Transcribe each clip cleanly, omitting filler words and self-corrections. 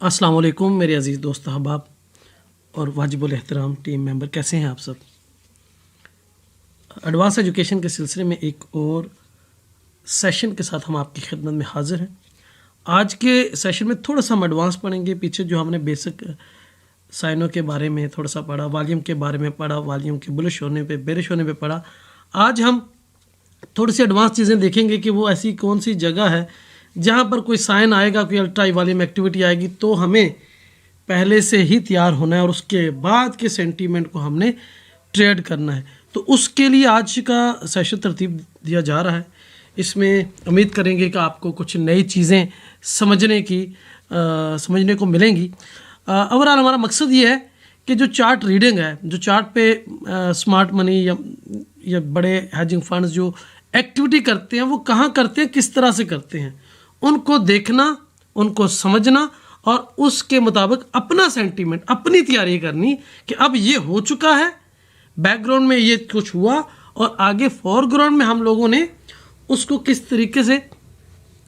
अस्सलाम वालेकुम मेरे अज़ीज़ दोस्त अहबाब और वाजिबुल एहतराम टीम मेंबर, कैसे हैं आप सब। एडवांस एजुकेशन के सिलसिले में एक और सेशन के साथ हम आपकी खिदमत में हाज़िर हैं। आज के सेशन में थोड़ा सा हम एडवांस पढ़ेंगे। पीछे जो हमने बेसिक साइनों के बारे में थोड़ा सा पढ़ा, वॉल्यूम के बारे में पढ़ा, वॉल्यूम के बुलिश होने पे बेरिश होने पे पढ़ा। आज हम थोड़ी सी एडवांस चीज़ें देखेंगे कि वो ऐसी कौन सी जगह है जहाँ पर कोई साइन आएगा, कोई अल्ट्रा वॉल्यूम एक्टिविटी आएगी तो हमें पहले से ही तैयार होना है और उसके बाद के सेंटीमेंट को हमने ट्रेड करना है। तो उसके लिए आज का सेशन तरतीब दिया जा रहा है। इसमें उम्मीद करेंगे कि आपको कुछ नई चीज़ें समझने को मिलेंगी। ओवरऑल हमारा मकसद ये है कि जो चार्ट रीडिंग है, जो चार्ट पे स्मार्ट मनी या बड़े हेजिंग फंड्स जो एक्टिविटी करते हैं वो कहाँ करते हैं, किस तरह से करते हैं, उनको देखना, उनको समझना और उसके मुताबिक अपना सेंटीमेंट, अपनी तैयारी करनी कि अब ये हो चुका है, बैकग्राउंड में ये कुछ हुआ और आगे फोरग्राउंड में हम लोगों ने उसको किस तरीके से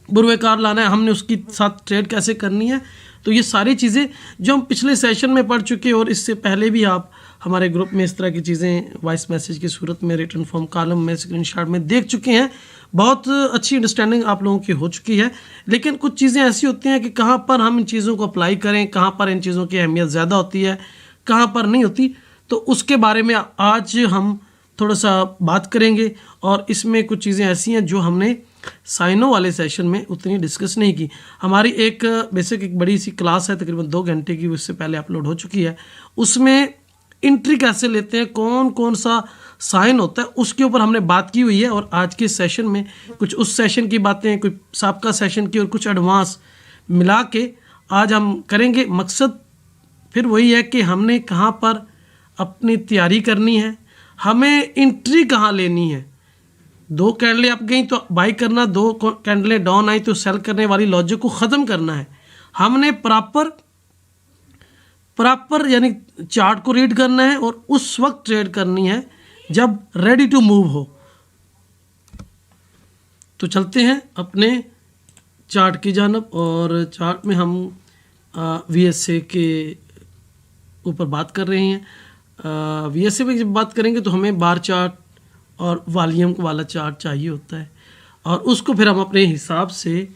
बुरवेकार लाना है, हमने उसकी साथ ट्रेड कैसे करनी है। तो ये सारी चीज़ें जो हम पिछले सेशन में पढ़ चुके और इससे पहले भी आप हमारे ग्रुप में इस तरह की चीज़ें वॉइस मैसेज की सूरत में, रिटन फॉर्म, कॉलम में, स्क्रीनशॉट में देख चुके हैं। बहुत अच्छी अंडरस्टैंडिंग आप लोगों की हो चुकी है। लेकिन कुछ चीज़ें ऐसी होती हैं कि कहाँ पर हम इन चीज़ों को अप्लाई करें, कहाँ पर इन चीज़ों की अहमियत ज़्यादा होती है, कहाँ पर नहीं होती। तो उसके बारे में आज हम थोड़ा सा बात करेंगे और इसमें कुछ चीज़ें ऐसी हैं जो हमने साइनों वाले सेशन में उतनी डिस्कस नहीं की। हमारी एक बेसिक एक बड़ी सी क्लास है तकरीबन 2 घंटे की, उससे पहले अपलोड हो चुकी है। उसमें एंट्री कैसे लेते हैं, कौन कौन सा साइन होता है, उसके ऊपर हमने बात की हुई है। और आज के सेशन में कुछ उस सेशन की बातें, कुछ साबका सेशन की और कुछ एडवांस मिला के आज हम करेंगे। मकसद फिर वही है कि हमने कहाँ पर अपनी तैयारी करनी है, हमें एंट्री कहाँ लेनी है। 2 कैंडलें अप गई तो बाई करना, 2 कैंडलें डाउन आई तो सेल करने वाली लॉजिक को ख़त्म करना है। हमने प्रॉपर यानी चार्ट को रीड करना है और उस वक्त ट्रेड करनी है जब रेडी टू मूव हो। तो चलते हैं अपने चार्ट की जानब और चार्ट में हम VSA के ऊपर बात कर रहे हैं। VSA में जब बात करेंगे तो हमें बार चार्ट और वॉल्यूम वाला चार्ट चाहिए होता है और उसको फिर हम अपने हिसाब से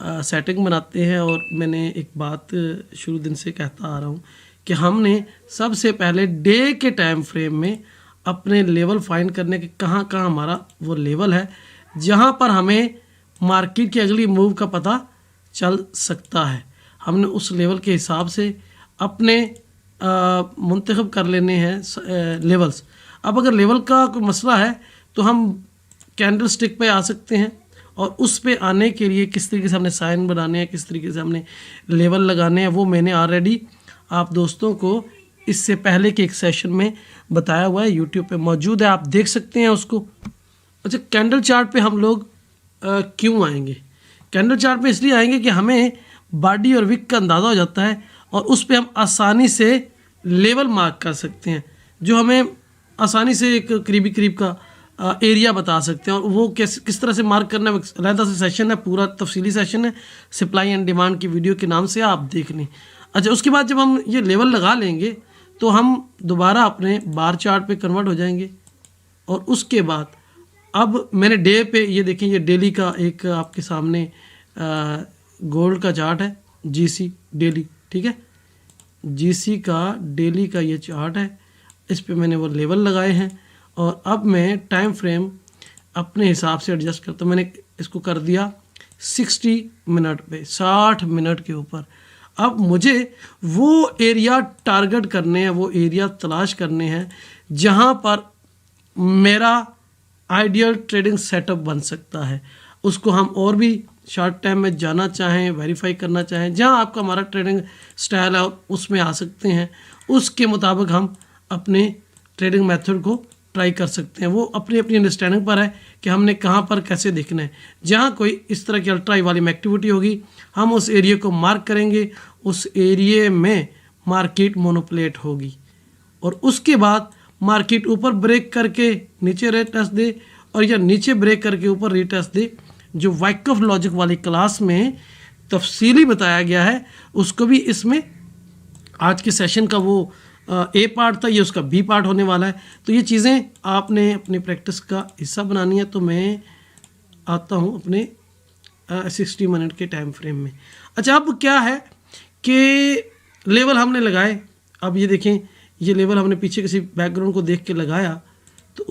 सेटिंग बनाते हैं। और मैंने एक बात शुरू दिन से कहता आ रहा हूँ कि हमने सबसे पहले डे के टाइम फ्रेम में अपने लेवल फाइंड करने के कहाँ कहाँ हमारा वो लेवल है जहाँ पर हमें मार्केट की अगली मूव का पता चल सकता है। हमने उस लेवल के हिसाब से अपने मुंतखब कर लेने हैं लेवल्स। अब अगर लेवल का कोई मसला है तो हम कैंडल स्टिक पे आ सकते हैं और उस पे आने के लिए किस तरीके से हमने साइन बनाने हैं, किस तरीके से हमने लेवल लगाने हैं, वो मैंने ऑलरेडी आप दोस्तों को इससे पहले के एक सेशन में बताया हुआ है, यूट्यूब पे मौजूद है, आप देख सकते हैं उसको। अच्छा, कैंडल चार्ट पे हम लोग क्यों आएंगे? कैंडल चार्ट पे इसलिए आएंगे कि हमें बॉडी और विक का अंदाज़ा हो जाता है और उस पर हम आसानी से लेवल मार्क कर सकते हैं जो हमें आसानी से एक करीब का एरिया बता सकते हैं। और वो किस तरह से मार्क करना है, अलहदा से सेशन है, पूरा तफसीली सेशन है, सप्लाई एंड डिमांड की वीडियो के नाम से आप देख लें। अच्छा, उसके बाद जब हम ये लेवल लगा लेंगे तो हम दोबारा अपने बार चार्ट पे कन्वर्ट हो जाएंगे। और उसके बाद अब मैंने डे पे, ये देखें, ये डेली का एक आपके सामने गोल्ड का चार्ट है, GC डेली, ठीक है, GC का डेली का ये चार्ट है, इस पे मैंने वो लेवल लगाए हैं। और अब मैं टाइम फ्रेम अपने हिसाब से एडजस्ट करता हूँ। मैंने इसको कर दिया 60 मिनट पे, 60 मिनट के ऊपर। अब मुझे वो एरिया टारगेट करने हैं, वो एरिया तलाश करने हैं जहाँ पर मेरा आइडियल ट्रेडिंग सेटअप बन सकता है। उसको हम और भी शॉर्ट टाइम में जाना चाहें, वेरीफाई करना चाहें, जहाँ आपका हमारा ट्रेडिंग स्टाइल है उसमें आ सकते हैं। उसके मुताबिक हम अपने ट्रेडिंग मेथड को ट्राई कर सकते हैं। वो अपनी अपनी अंडरस्टैंडिंग पर है कि हमने कहाँ पर कैसे देखना है। जहाँ कोई इस तरह की अल्ट्रा वाली एक्टिविटी होगी हम उस एरिया को मार्क करेंगे, उस एरिया में मार्केट मोनोप्लेट होगी और उसके बाद मार्केट ऊपर ब्रेक करके नीचे रीटेस्ट दे और या नीचे ब्रेक करके ऊपर रीटेस्ट दे। जो वाइकफ लॉजिक वाली क्लास में तफसीली बताया गया है, उसको भी इसमें आज के सेशन का वो ए पार्ट था, ये उसका बी पार्ट होने वाला है। तो ये चीज़ें आपने अपनी प्रैक्टिस का हिस्सा बनानी है। तो मैं आता हूँ अपने 60 मिनट के टाइम फ्रेम में। अच्छा, अब क्या है कि लेवल हमने लगाए। अब ये देखें, ये लेवल हमने पीछे किसी बैकग्राउंड को देख के लगाया, तो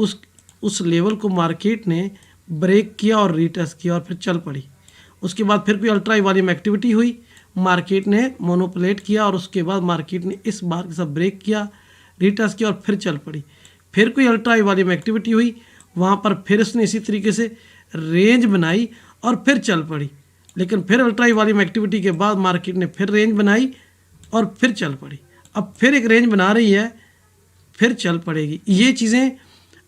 उस लेवल को मार्केट ने ब्रेक किया और रीटेस्ट किया और फिर चल पड़ी। उसके बाद फिर कोई अल्ट्रा वॉल्यूम एक्टिविटी हुई, मार्केट ने मोनोपोलेट किया और उसके बाद मार्केट ने इस बार के साथ ब्रेक किया, रीटेस्ट किया और फिर चल पड़ी। फिर कोई अल्ट्रा वॉल्यूम एक्टिविटी हुई, वहाँ पर फिर उसने इसी तरीके से रेंज बनाई और फिर चल पड़ी। लेकिन फिर अल्ट्रा वॉल्यूम एक्टिविटी के बाद मार्केट ने फिर रेंज बनाई और फिर चल पड़ी। अब फिर एक रेंज बना रही है, फिर चल पड़ेगी। ये चीज़ें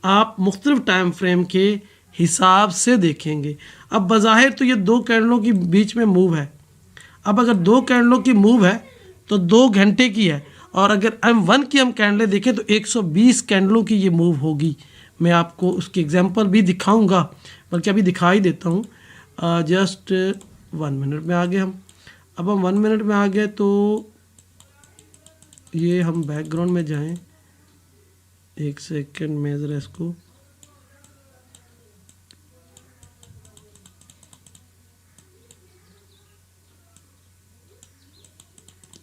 आप मुख्तलिफ टाइम फ्रेम के हिसाब से देखेंगे। अब बज़ाहिर तो ये 2 कैंडलों के बीच में मूव है। अब अगर 2 कैंडलों की मूव है तो 2 घंटे की है, और अगर M1 की हम कैंडलें देखें तो 120 कैंडलों की ये मूव होगी। मैं आपको उसकी एग्जांपल भी दिखाऊंगा, बल्कि अभी दिखा ही देता हूँ। जस्ट 1 मिनट में आ गए हम। अब हम 1 मिनट में आ गए तो ये हम बैकग्राउंड में जाएं, 1 सेकेंड में ज़रा इसको,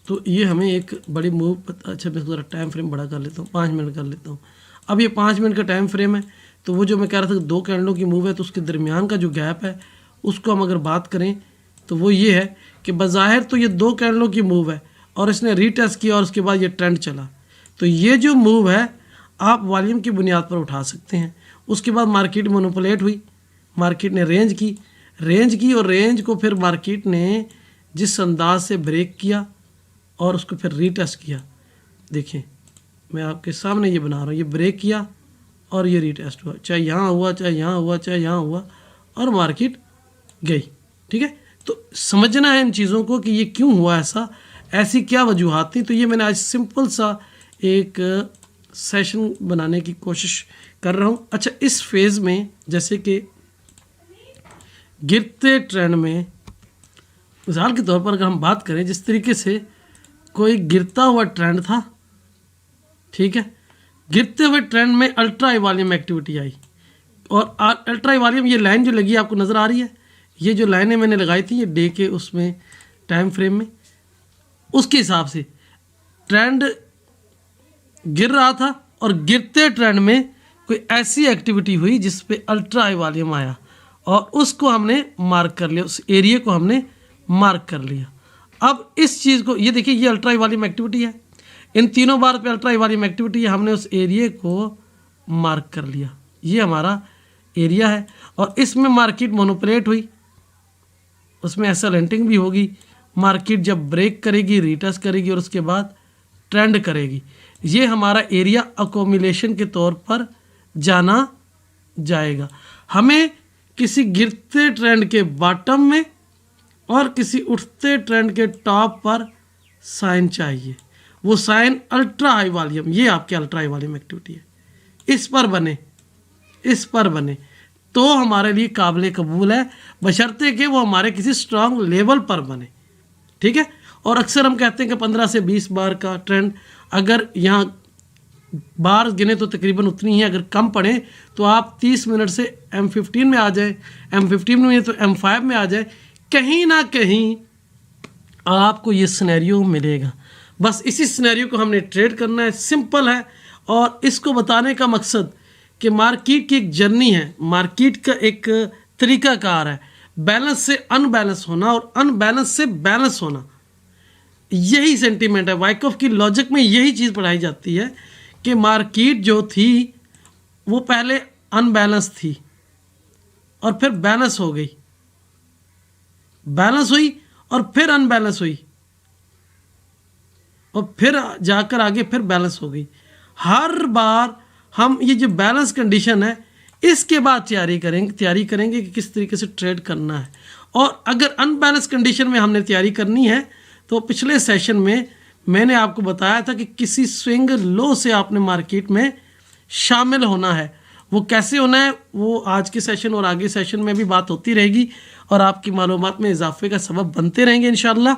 तो ये हमें एक बड़ी मूव, अच्छा मैं ज़रा टाइम फ्रेम बड़ा कर लेता हूँ, 5 मिनट कर लेता हूँ। अब ये 5 मिनट का टाइम फ्रेम है, तो वो जो मैं कह रहा था 2 कैंडलों की मूव है, तो उसके दरमियान का जो गैप है उसको हम अगर बात करें तो वो ये है कि बज़ाहिर तो ये 2 कैंडलों की मूव है और इसने रीटेस्ट किया और उसके बाद ये ट्रेंड चला। तो ये जो मूव है आप वॉल्यूम की बुनियाद पर उठा सकते हैं। उसके बाद मार्केट मोनोपोलेट हुई, मार्केट ने रेंज की और रेंज को फिर मार्केट ने जिस अंदाज से ब्रेक किया और उसको फिर रीटेस्ट किया। देखें, मैं आपके सामने ये बना रहा हूँ, ये ब्रेक किया और ये रीटेस्ट हुआ, चाहे यहाँ हुआ, चाहे यहाँ हुआ, चाहे यहाँ हुआ, और मार्केट गई। ठीक है, तो समझना है इन चीज़ों को कि ये क्यों हुआ, ऐसी क्या वजूहात थी। तो ये मैंने आज सिंपल सा एक सेशन बनाने की कोशिश कर रहा हूँ। अच्छा, इस फेज़ में जैसे कि गिरते ट्रेंड में मिसाल के तौर पर अगर हम बात करें, जिस तरीके से कोई गिरता हुआ ट्रेंड था, ठीक है, गिरते हुए ट्रेंड में अल्ट्रा वॉल्यूम एक्टिविटी आई और अल्ट्रा वॉल्यूम, ये लाइन जो लगी आपको नज़र आ रही है, ये जो लाइनें मैंने लगाई थी ये डे के उसमें टाइम फ्रेम में, उसके हिसाब से ट्रेंड गिर रहा था और गिरते ट्रेंड में कोई ऐसी एक्टिविटी हुई जिस पे अल्ट्रा वॉल्यूम आया और उसको हमने मार्क कर लिया, उस एरिया को हमने मार्क कर लिया। अब इस चीज़ को, ये देखिए, ये अल्ट्रा वॉल्यूम एक्टिविटी है, इन तीनों बार पे अल्ट्रा वॉल्यूम एक्टिविटी है, हमने उस एरिया को मार्क कर लिया, ये हमारा एरिया है। और इसमें मार्केट मोनोपोलेट हुई, उसमें एसेलेंटिंग भी होगी, मार्केट जब ब्रेक करेगी, रीटेस्ट करेगी और उसके बाद ट्रेंड करेगी। ये हमारा एरिया अकोमुलेशन के तौर पर जाना जाएगा। हमें किसी गिरते ट्रेंड के बॉटम में और किसी उठते ट्रेंड के टॉप पर साइन चाहिए। वो साइन अल्ट्रा हाई वॉल्यूम, ये आपके अल्ट्रा हाई वॉल्यूम एक्टिविटी है, इस पर बने तो हमारे लिए काबिल कबूल है, बशर्ते कि वो हमारे किसी स्ट्रांग लेवल पर बने। ठीक है, और अक्सर हम कहते हैं कि 15 से 20 बार का ट्रेंड, अगर यहाँ बार गिने तो तकरीबन उतनी ही, अगर कम पड़े तो आप 30 मिनट से M15 में आ जाए, M15 में तो M5 में आ जाए, कहीं ना कहीं आपको ये सिनेरियो मिलेगा। बस इसी सिनेरियो को हमने ट्रेड करना है, सिंपल है। और इसको बताने का मकसद कि मार्केट की एक जर्नी है, मार्केट का एक तरीकाकार है, बैलेंस से अनबैलेंस होना और अनबैलेंस से बैलेंस होना, यही सेंटीमेंट है। वाइकॉफ की लॉजिक में यही चीज़ पढ़ाई जाती है कि मार्केट जो थी वो पहले अनबैलेंस थी और फिर बैलेंस हो गई, बैलेंस हुई और फिर अनबैलेंस हुई और फिर जाकर आगे फिर बैलेंस हो गई। हर बार हम ये जो बैलेंस कंडीशन है इसके बाद तैयारी करेंगे कि किस तरीके से ट्रेड करना है। और अगर अनबैलेंस कंडीशन में हमने तैयारी करनी है तो पिछले सेशन में मैंने आपको बताया था कि किसी स्विंग लो से आपने मार्केट में शामिल होना है। वो कैसे होना है वो आज के सेशन और आगे सेशन में भी बात होती रहेगी। और आपकी मालूमात में इजाफे का सबब बनते रहेंगे इंशाअल्लाह।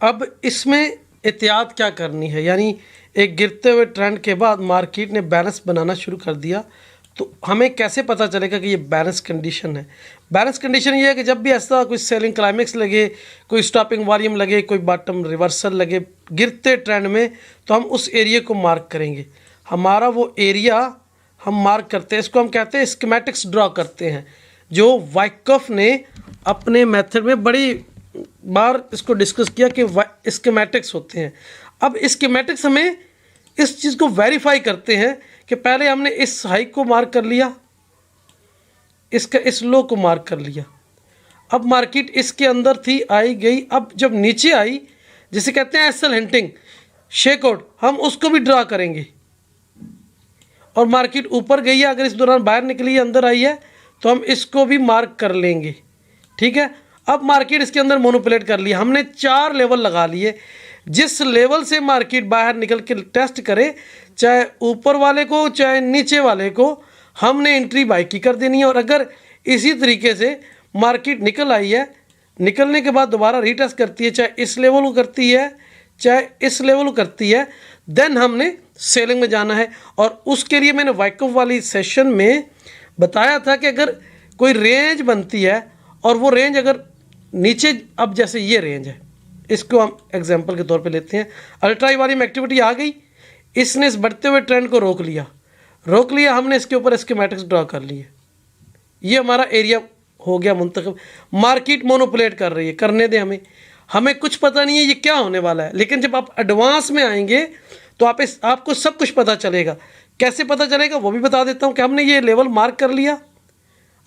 अब इसमें एहतियात क्या करनी है, यानी एक गिरते हुए ट्रेंड के बाद मार्केट ने बैलेंस बनाना शुरू कर दिया, तो हमें कैसे पता चलेगा कि ये बैलेंस कंडीशन है। बैलेंस कंडीशन ये है कि जब भी ऐसा कोई सेलिंग क्लाइमेक्स लगे, कोई स्टॉपिंग वॉल्यूम लगे, कोई बॉटम रिवर्सल लगे गिरते ट्रेंड में, तो हम उस एरिया को मार्क करेंगे। हमारा वो एरिया हम मार्क करते हैं, इसको हम कहते हैं स्कीमेटिक्स ड्रॉ करते हैं, जो वाइकॉफ ने अपने मेथड में बड़ी बार इसको डिस्कस किया कि स्कीमेटिक्स होते हैं। अब स्कीमेटिक्स हमें इस चीज़ को वेरीफाई करते हैं कि पहले हमने इस हाई को मार्क कर लिया, इसका इस लो को मार्क कर लिया, अब मार्केट इसके अंदर थी, आई गई, अब जब नीचे आई, जिसे कहते हैं एसएल हिंटिंग शेकआउट, हम उसको भी ड्रा करेंगे। और मार्केट ऊपर गई है, अगर इस दौरान बाहर निकली है, अंदर आई है, तो हम इसको भी मार्क कर लेंगे। ठीक है, अब मार्केट इसके अंदर मोनोपुलेट कर लिया, हमने 4 लेवल लगा लिए। जिस लेवल से मार्केट बाहर निकल के टेस्ट करे, चाहे ऊपर वाले को चाहे नीचे वाले को, हमने एंट्री बाई की कर देनी है। और अगर इसी तरीके से मार्केट निकल आई है, निकलने के बाद दोबारा रीटेस्ट करती है, चाहे इस लेवल को करती है चाहे इस लेवल को करती है, देन हमने सेलिंग में जाना है। और उसके लिए मैंने वाइकॉफ वाली सेशन में बताया था कि अगर कोई रेंज बनती है और वो रेंज अगर नीचे, अब जैसे ये रेंज है, इसको हम एग्जांपल के तौर पे लेते हैं, अल्ट्रा वाली में एक्टिविटी आ गई, इसने इस बढ़ते हुए ट्रेंड को रोक लिया, हमने इसके ऊपर स्कीमेटिक्स ड्रॉ कर लिए, ये हमारा एरिया हो गया मुंतखब। मार्केट मोनोपुलेट कर रही है, करने दें, हमें कुछ पता नहीं है ये क्या होने वाला है, लेकिन जब आप एडवांस में आएंगे तो आपको सब कुछ पता चलेगा। कैसे पता चलेगा वो भी बता देता हूँ कि हमने ये लेवल मार्क कर लिया,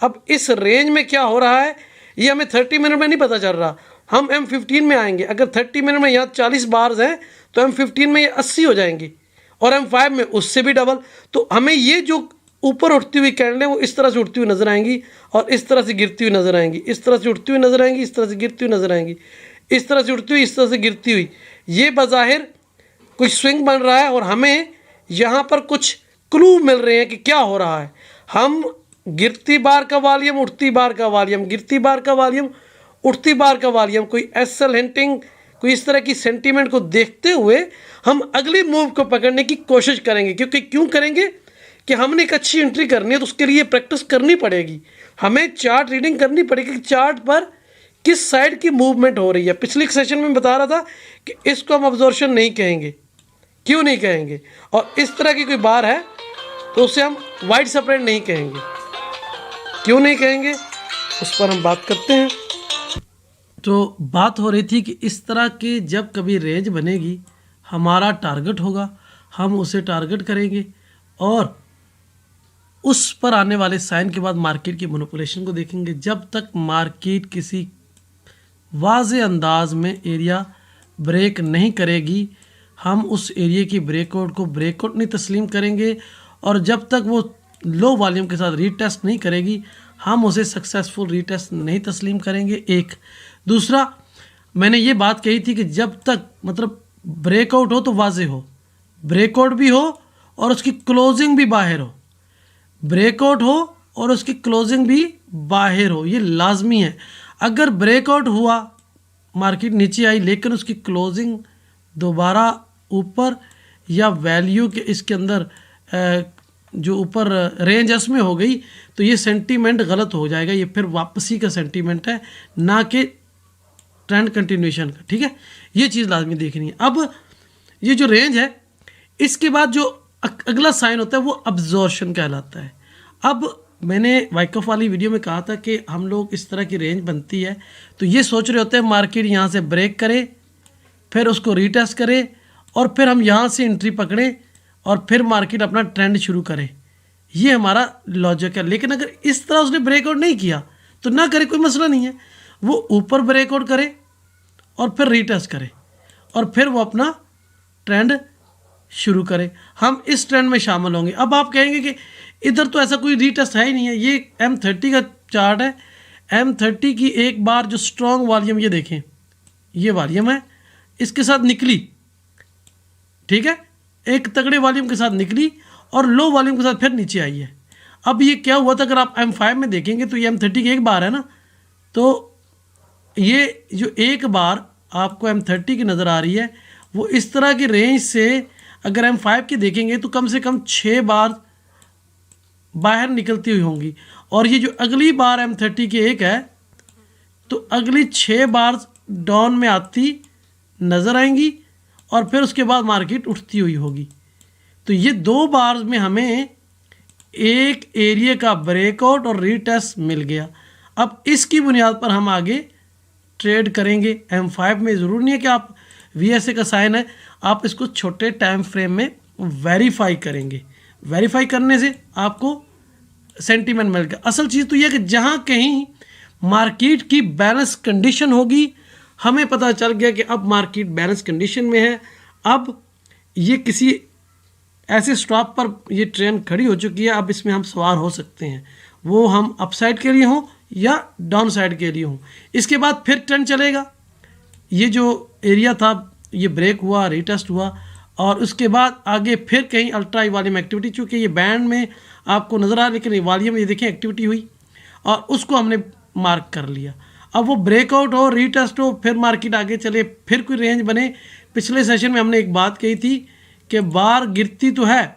अब इस रेंज में क्या हो रहा है ये हमें 30 मिनट में नहीं पता चल रहा। हम M15 में आएंगे, अगर 30 मिनट में यहाँ 40 बार्स हैं तो M15 में ये 80 हो जाएंगी, और M5 में उससे भी डबल। तो हमें ये जो ऊपर उठती हुई कैंडल है वो इस तरह से उठती हुई नजर आएंगी, और इस तरह से गिरती हुई नजर आएंगी, इस तरह से उठती हुई नजर आएंगी, इस तरह से गिरती हुई नजर आएंगी, इस तरह से उठती हुई, इस तरह से गिरती हुई। ये बज़ाहिर कुछ स्विंग बन रहा है और हमें यहाँ पर कुछ क्लू मिल रहे हैं कि क्या हो रहा है। हम गिरती बार का वॉल्यूम, उठती बार का वॉल्यूम, गिरती बार का वॉल्यूम, उठती बार का वॉल्यूम, कोई एसएल हिंटिंग, कोई इस तरह की सेंटीमेंट को देखते हुए हम अगली मूव को पकड़ने की कोशिश करेंगे। क्योंकि क्यों करेंगे कि हमने एक अच्छी एंट्री करनी है, तो उसके लिए प्रैक्टिस करनी पड़ेगी, हमें चार्ट रीडिंग करनी पड़ेगी कि चार्ट पर किस साइड की मूवमेंट हो रही है। पिछले सेशन में बता रहा था कि इसको हम अब्जॉर्प्शन नहीं कहेंगे, क्यों नहीं कहेंगे, और इस तरह की कोई बार है तो उसे हम वाइड स्प्रेड नहीं कहेंगे। क्यों नहीं कहेंगे उस पर हम बात करते हैं। तो बात हो रही थी कि इस तरह की जब कभी रेंज बनेगी, हमारा टारगेट होगा, हम उसे टारगेट करेंगे और उस पर आने वाले साइन के बाद मार्केट की मैनिपुलेशन को देखेंगे। जब तक मार्केट किसी वाज़े अंदाज में एरिया ब्रेक नहीं करेगी, हम उस एरिया की ब्रेकआउट को ब्रेकआउट नहीं तस्लीम करेंगे, और जब तक वो लो वॉल्यूम के साथ रीटेस्ट नहीं करेगी, हम उसे सक्सेसफुल रीटेस्ट नहीं तस्लीम करेंगे। एक दूसरा, मैंने ये बात कही थी कि जब तक मतलब ब्रेकआउट हो तो वाजे हो, ब्रेकआउट भी हो और उसकी क्लोजिंग भी बाहर हो, ब्रेकआउट हो और उसकी क्लोजिंग भी बाहर हो, ये लाजमी है। अगर ब्रेकआउट हुआ, मार्केट नीचे आई, लेकिन उसकी क्लोजिंग दोबारा ऊपर या वैल्यू के इसके अंदर जो ऊपर रेंज एस में हो गई, तो ये सेंटीमेंट गलत हो जाएगा, ये फिर वापसी का सेंटीमेंट है, ना कि ट्रेंड कंटिन्यूएशन का। ठीक है, ये चीज़ लाजमी देखनी है। अब ये जो रेंज है, इसके बाद जो अगला साइन होता है वो अब्जॉर्प्शन कहलाता है। अब मैंने वाइकॉफ वाली वीडियो में कहा था कि हम लोग इस तरह की रेंज बनती है तो ये सोच रहे होते हैं मार्केट यहाँ से ब्रेक करे, फिर उसको रीटेस्ट करे, और फिर हम यहाँ से एंट्री पकड़ें और फिर मार्केट अपना ट्रेंड शुरू करे। ये हमारा लॉजिक है। लेकिन अगर इस तरह उसने ब्रेकआउट नहीं किया तो ना करे, कोई मसला नहीं है, वो ऊपर ब्रेकआउट करे और फिर रीटेस्ट करे और फिर वो अपना ट्रेंड शुरू करे, हम इस ट्रेंड में शामिल होंगे। अब आप कहेंगे कि इधर तो ऐसा कोई रीटेस्ट है ही नहीं है, ये M30 का चार्ट है, M30 की एक बार जो स्ट्रॉन्ग वॉल्यूम, ये देखें, ये वॉल्यूम है, इसके साथ निकली, ठीक है, एक तगड़े वॉल्यूम के साथ निकली और लो वॉल्यूम के साथ फिर नीचे आई है। अब ये क्या हुआ था, अगर आप M5 में देखेंगे तो ये M30 की एक बार है ना, तो ये जो एक बार आपको M30 की नज़र आ रही है वो इस तरह की रेंज से अगर M5 की देखेंगे तो कम से कम 6 बार बाहर निकलती हुई होंगी। और ये जो अगली बार M30 की एक है तो अगली 6 बार डाउन में आती नज़र आएंगी और फिर उसके बाद मार्केट उठती हुई होगी। तो ये 2 बार में हमें एक एरिया का ब्रेकआउट और रीटेस्ट मिल गया। अब इसकी बुनियाद पर हम आगे ट्रेड करेंगे। M5 में ज़रूर नहीं है कि आप VSA का साइन है, आप इसको छोटे टाइम फ्रेम में वेरीफाई करेंगे। वेरीफाई करने से आपको सेंटीमेंट मिल गया। असल चीज़ तो यह है कि जहाँ कहीं मार्केट की बैलेंस कंडीशन होगी, हमें पता चल गया कि अब मार्केट बैलेंस कंडीशन में है, अब ये किसी ऐसे स्टॉप पर ये ट्रेन खड़ी हो चुकी है, अब इसमें हम सवार हो सकते हैं, वो हम अपसाइड के लिए हों या डाउन साइड के लिए हों। इसके बाद फिर ट्रेंड चलेगा। ये जो एरिया था ये ब्रेक हुआ, रीटेस्ट हुआ और उसके बाद आगे फिर कहीं अल्ट्रा हाई वॉल्यूम एक्टिविटी, चूँकि ये बैंड में आपको नज़र आ रहा है लेकिन वॉल्यूम में ये देखें एक्टिविटी हुई और उसको हमने मार्क कर लिया। अब वो ब्रेकआउट हो, रीटेस्ट हो, फिर मार्केट आगे चले, फिर कोई रेंज बने। पिछले सेशन में हमने एक बात कही थी कि बार गिरती तो है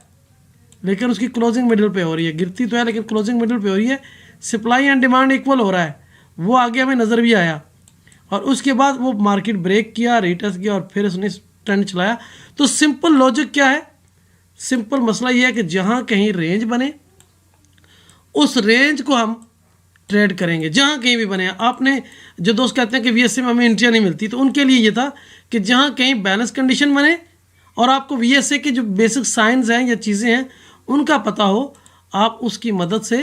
लेकिन उसकी क्लोजिंग मिडिल पे हो रही है, गिरती तो है लेकिन क्लोजिंग मिडिल पे हो रही है, सप्लाई एंड डिमांड इक्वल हो रहा है, वो आगे हमें नज़र भी आया। और उसके बाद वो मार्केट ब्रेक किया, रीटेस्ट किया और फिर उसने ट्रेंड चलाया। तो सिंपल लॉजिक क्या है, सिंपल मसला ये है कि जहाँ कहीं रेंज बने उस रेंज को हम ट्रेड करेंगे, जहाँ कहीं भी बने। आपने जो दोस्त कहते हैं कि VSA में हमें एंट्रियाँ नहीं मिलती, तो उनके लिए ये था कि जहाँ कहीं बैलेंस कंडीशन बने और आपको VSA के जो बेसिक साइंस हैं या चीज़ें हैं उनका पता हो, आप उसकी मदद से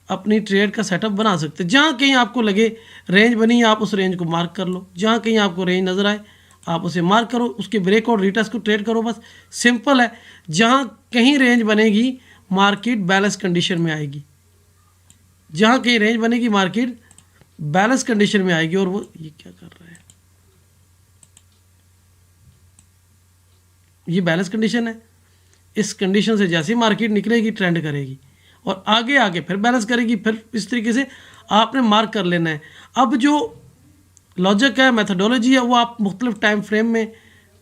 अपनी ट्रेड का सेटअप बना सकते हैं। जहाँ कहीं आपको लगे रेंज बनी, आप उस रेंज को मार्क कर लो, जहाँ कहीं आपको रेंज नज़र आए आप उसे मार्क करो, उसके ब्रेकआउट रीटेस्ट को ट्रेड करो, बस सिंपल है। जहाँ कहीं रेंज बनेगी मार्केट बैलेंस कंडीशन में आएगी, जहाँ कहीं रेंज बनेगी मार्केट बैलेंस कंडीशन में आएगी। और वो ये क्या कर रहा है, ये बैलेंस कंडीशन है, इस कंडीशन से जैसे मार्केट निकलेगी ट्रेंड करेगी और आगे आगे फिर बैलेंस करेगी, फिर इस तरीके से आपने मार्क कर लेना है। अब जो लॉजिक है, मेथडोलॉजी है, वो आप मुख्तलिफ टाइम फ्रेम में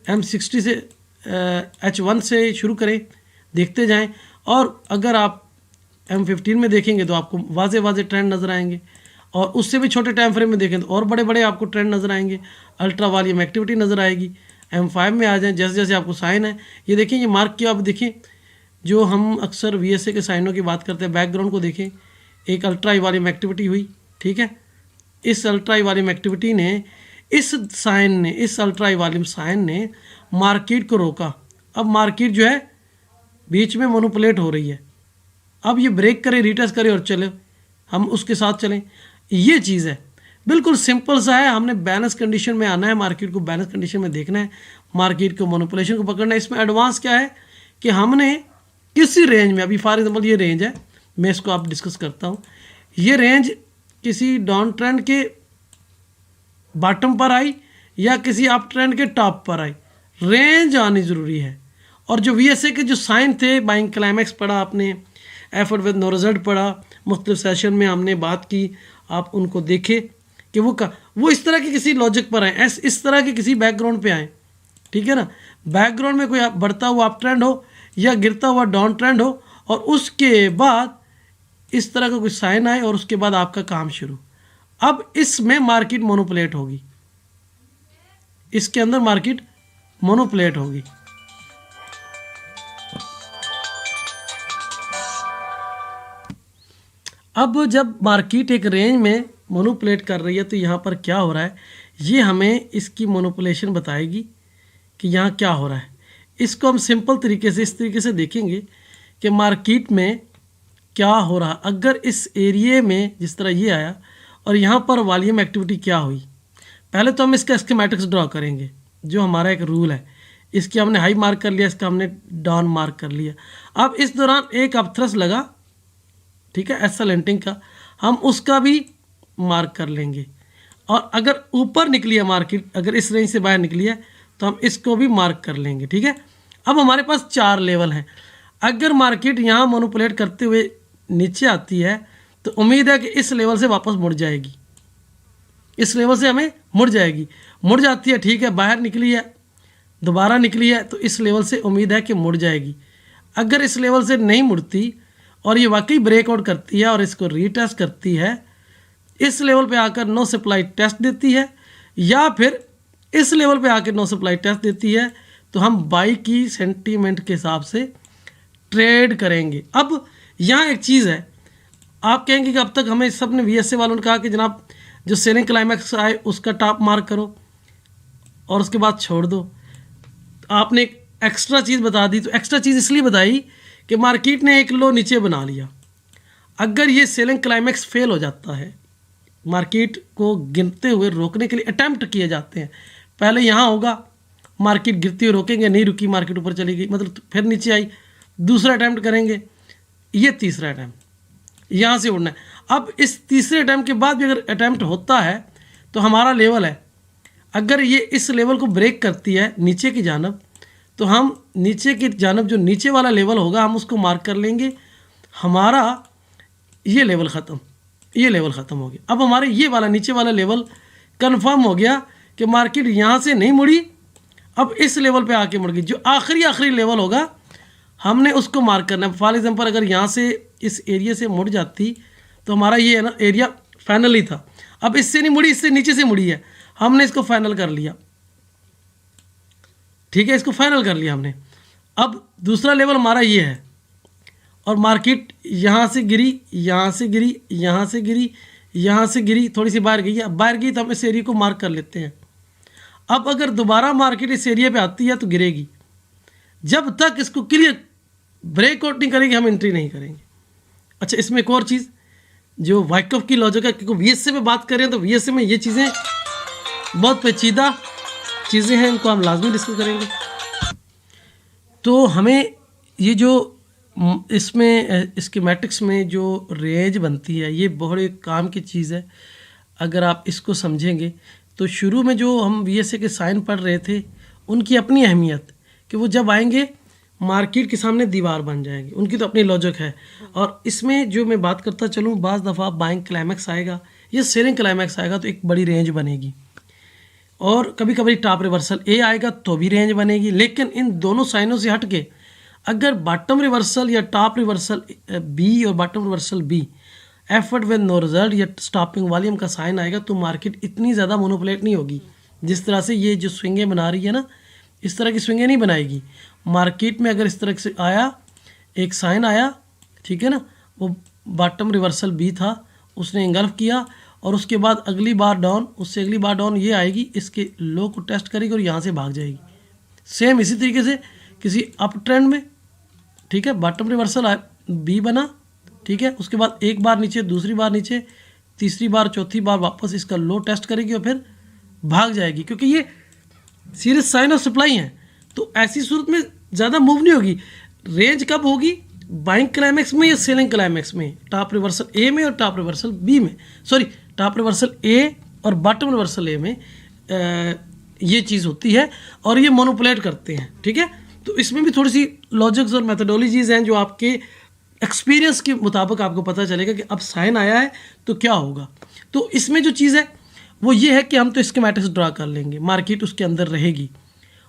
M60 से H1 से शुरू करें, देखते जाएं। और अगर आप M15 में देखेंगे तो आपको वाजे वाजे ट्रेंड नज़र आएंगे और उससे भी छोटे टाइम फ्रेम में देखें तो और बड़े बड़े आपको ट्रेंड नज़र आएंगे, अल्ट्रा वॉल्यूम एक्टिविटी नज़र आएगी। M5 में आ जाएं, जैसे जैसे आपको साइन है ये देखें, ये मार्क किया। आप देखें जो हम अक्सर VSA के साइनों की बात करते हैं, बैकग्राउंड को देखें, एक अल्ट्रा हाई वॉल्यूम एक्टिविटी हुई, ठीक है। इस अल्ट्रा हाई वॉल्यूम एक्टिविटी ने, इस साइन ने, इस अल्ट्रा हाई वॉल्यूम साइन ने मार्केट को रोका। अब मार्केट जो है बीच में मोनोपुलेट हो रही है, अब ये ब्रेक करे, रीटेस्ट करे और चले, हम उसके साथ चलें, ये चीज़ है। बिल्कुल सिंपल सा है, हमने बैलेंस कंडीशन में आना है, मार्केट को बैलेंस कंडीशन में देखना है, मार्केट को मोनोपुलेशन को पकड़ना है। इसमें एडवांस क्या है कि हमने किसी रेंज में, अभी फॉर एग्जांपल ये रेंज है, मैं इसको आप डिस्कस करता हूँ, ये रेंज किसी डाउन ट्रेंड के बॉटम पर आई या किसी अप ट्रेंड के टॉप पर आई, रेंज आनी ज़रूरी है। और जो VSA के जो साइन थे, बाइंग क्लाइमैक्स पढ़ा आपने, एफर्ट विद नो रिजल्ट पढ़ा, मुख्तलिफ सेशन में हमने बात की, आप उनको देखें कि वो इस तरह के किसी लॉजिक पर आए, इस तरह के किसी बैकग्राउंड पे आए, ठीक है ना। बैकग्राउंड में कोई बढ़ता हुआ अप ट्रेंड हो या गिरता हुआ डाउन ट्रेंड हो और उसके बाद इस तरह का कोई साइन आए और उसके बाद आपका काम शुरू। अब इसमें मार्केट मोनोपुलेट होगी, इसके अंदर मार्केट मोनोपुलेट होगी। अब जब मार्केट एक रेंज में मोनोपुलेट कर रही है तो यहाँ पर क्या हो रहा है, ये हमें इसकी मोनोपुलेशन बताएगी कि यहाँ क्या हो रहा है। इसको हम सिंपल तरीके से इस तरीके से देखेंगे कि मार्केट में क्या हो रहा। अगर इस एरिए में जिस तरह ये आया और यहाँ पर वॉल्यूम एक्टिविटी क्या हुई, पहले तो हम इसका स्कीमेटिक्स ड्रॉ करेंगे, जो हमारा एक रूल है। इसकी हमने हाई मार्क कर लिया, इसका हमने डाउन मार्क कर लिया। अब इस दौरान एक अपथ्रस्ट लगा, ठीक है, एसलेंटिंग का, हम उसका भी मार्क कर लेंगे। और अगर ऊपर निकली है मार्केट, अगर इस रेंज से बाहर निकली है तो हम इसको भी मार्क कर लेंगे, ठीक है। अब हमारे पास 4 लेवल हैं। अगर मार्केट यहाँ मोनोपुलेट करते हुए नीचे आती है तो उम्मीद है कि इस लेवल से वापस मुड़ जाएगी, इस लेवल से हमें मुड़ जाएगी। मुड़ जाती है, ठीक है, बाहर निकली है, दोबारा निकली है, तो इस लेवल से उम्मीद है कि मुड़ जाएगी। अगर इस लेवल से नहीं मुड़ती और ये वाकई ब्रेकआउट करती है और इसको रीटेस्ट करती है, इस लेवल पे आकर नो सप्लाई टेस्ट देती है, या फिर इस लेवल पे आकर नो सप्लाई टेस्ट देती है, तो हम बाई की सेंटीमेंट के हिसाब से ट्रेड करेंगे। अब यहाँ एक चीज़ है, आप कहेंगे कि अब तक हमें सब ने VSA वालों ने कहा कि जनाब जो सेलिंग क्लाइमैक्स आए उसका टॉप मार्क करो और उसके बाद छोड़ दो। आपने एक एक्स्ट्रा चीज़ बता दी, तो एक्स्ट्रा चीज़ इसलिए बताई कि मार्केट ने एक लो नीचे बना लिया। अगर ये सेलिंग क्लाइमैक्स फेल हो जाता है, मार्केट को गिरते हुए रोकने के लिए अटैम्प्ट किए जाते हैं, पहले यहाँ होगा, मार्केट गिरती हुई रोकेंगे, नहीं रुकी, मार्केट ऊपर चली गई, मतलब फिर नीचे आई, दूसरा अटैम्प्ट करेंगे, ये तीसरा अटैम्प्ट, यहाँ से उड़ना है। अब इस तीसरे अटैम्प्ट के बाद भी अगर अटैम्प्ट होता है तो हमारा लेवल है, अगर ये इस लेवल को ब्रेक करती है नीचे की जानब, तो हम नीचे की जानब जो नीचे वाला लेवल होगा हम उसको मार्क कर लेंगे, हमारा ये लेवल ख़त्म, ये लेवल ख़त्म हो गया। अब हमारे ये वाला नीचे वाला लेवल कंफर्म हो गया कि मार्केट यहाँ से नहीं मुड़ी, अब इस लेवल पे आके मुड़ गई। जो आखिरी लेवल होगा हमने उसको मार्क करना है। फॉर एग्जांपल अगर यहाँ से इस एरिया से मुड़ जाती तो हमारा ये है ना एरिया फाइनल ही था, अब इससे नहीं मुड़ी, इससे नीचे से मुड़ी है, हमने इसको फाइनल कर लिया, ठीक है, इसको फाइनल कर लिया हमने। अब दूसरा लेवल हमारा ये है और मार्केट यहाँ से गिरी, यहाँ से गिरी, यहाँ से गिरी, यहाँ से गिरी, थोड़ी सी बाहर गई है, बाहर गई तो हम इस एरिया को मार्क कर लेते हैं। अब अगर दोबारा मार्केट इस एरिया पे आती है तो गिरेगी, जब तक इसको क्लियर ब्रेकआउट नहीं करेगी हम एंट्री नहीं करेंगे। अच्छा, इसमें एक और चीज़ जो वाइकॉफ की लॉजिक है, क्योंकि VSA पे बात करें तो VSA में ये चीज़ें बहुत पेचीदा चीज़ें हैं, इनको हम लाजमी डिस्कस करेंगे। तो हमें ये जो इसमें स्कीमेटिक्स में जो रेंज बनती है ये बहुत एक काम की चीज़ है। अगर आप इसको समझेंगे तो शुरू में जो हम VSA के साइन पढ़ रहे थे उनकी अपनी अहमियत, कि वो जब आएंगे मार्केट के सामने दीवार बन जाएंगे, उनकी तो अपनी लॉजिक है। और इसमें जो मैं बात करता चलूँ, बाज़ दफ़ा बाइंग क्लाइमैक्स आएगा या सेलिंग क्लाइमैक्स आएगा तो एक बड़ी रेंज बनेगी, और कभी कभी टॉप रिवर्सल A आएगा तो भी रेंज बनेगी। लेकिन इन दोनों साइनों से हट के अगर बॉटम रिवर्सल या टॉप रिवर्सल B और bottom reversal B effort with no result या स्टॉपिंग वॉल्यूम का साइन आएगा तो मार्केट इतनी ज़्यादा मोनोपुलेट नहीं होगी। जिस तरह से ये जो स्विंगें बना रही है ना, इस तरह की स्विंगें नहीं बनाएगी मार्केट में। अगर इस तरह से आया, एक साइन आया, ठीक है ना, वो बॉटम रिवर्सल B था, उसने इंगल्फ किया और उसके बाद अगली बार डाउन, उससे अगली बार डाउन ये आएगी, इसके लो को टेस्ट करेगी और यहाँ से भाग जाएगी। सेम इसी तरीके से किसी अप ट्रेंड में, ठीक है, बॉटम रिवर्सल B बना, ठीक है, उसके बाद एक बार नीचे, दूसरी बार नीचे, तीसरी बार, चौथी बार वापस इसका लो टेस्ट करेगी और फिर भाग जाएगी, क्योंकि ये सीरियस साइन ऑफ सप्लाई है। तो ऐसी सूरत में ज़्यादा मूव नहीं होगी। रेंज कब होगी? बाइंग क्लाइमैक्स में या सेलिंग क्लाइमैक्स में, टॉप रिवर्सल A में और टॉप रिवर्सल B में, सॉरी टॉप रिवर्सल A और बॉटम रिवर्सल A में ये चीज़ होती है और ये मोनोपुलेट करते हैं, ठीक है। तो इसमें भी थोड़ी सी लॉजिक्स और मेथोडोलॉजीज़ हैं जो आपके एक्सपीरियंस के मुताबिक आपको पता चलेगा कि अब साइन आया है तो क्या होगा। तो इसमें जो चीज़ है वो ये है कि हम तो स्कीमेटिक्स ड्रा कर लेंगे, मार्केट उसके अंदर रहेगी,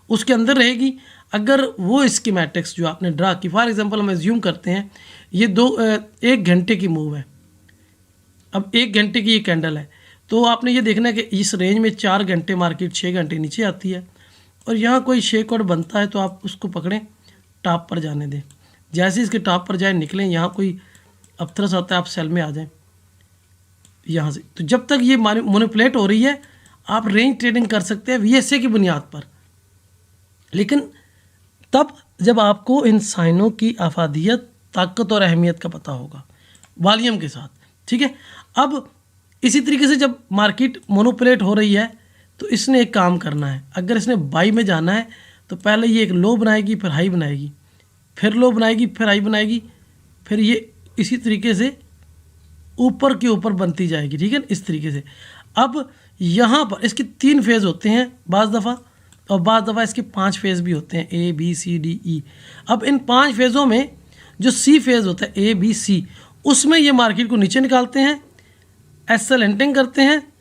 उसके अंदर रहेगी। अगर वो स्कीमेटिक्स जो आपने ड्रा की, फॉर एग्जांपल हम एज्यूम करते हैं ये 1 घंटे की मूव है, अब 1 घंटे की ये कैंडल है, तो आपने ये देखना है कि इस रेंज में 4 घंटे मार्केट 6 घंटे नीचे आती है और यहाँ कोई शेक आउट बनता है तो आप उसको पकड़ें, टॉप पर जाने दें। जैसे इसके टॉप पर जाए, निकलें, यहाँ कोई अपथरस आता है आप सेल में आ जाएं यहाँ से। तो जब तक ये मोनिपुलेट हो रही है आप रेंज ट्रेडिंग कर सकते हैं VSA की बुनियाद पर, लेकिन तब जब आपको इन साइनों की अफादियत, ताकत और अहमियत का पता होगा वॉल्यूम के साथ, ठीक है। अब इसी तरीके से जब मार्केट मोनोपुलेट हो रही है तो इसने एक काम करना है। अगर इसने बाई में जाना है तो पहले ये एक लो बनाएगी, फिर हाई बनाएगी, फिर लो बनाएगी, फिर हाई बनाएगी, फिर ये इसी तरीके से ऊपर के ऊपर बनती जाएगी, ठीक है, इस तरीके से। अब यहाँ पर इसके 3 फेज़ होते हैं बाज़ दफ़ा, और बाज़ दफ़ा इसके 5 फेज़ भी होते हैं, A B C D E। अब इन 5 फेज़ों में जो C फेज़ होता है A B C, उसमें ये मार्केट को नीचे निकालते हैं, एसएल एंटिंग करते हैं,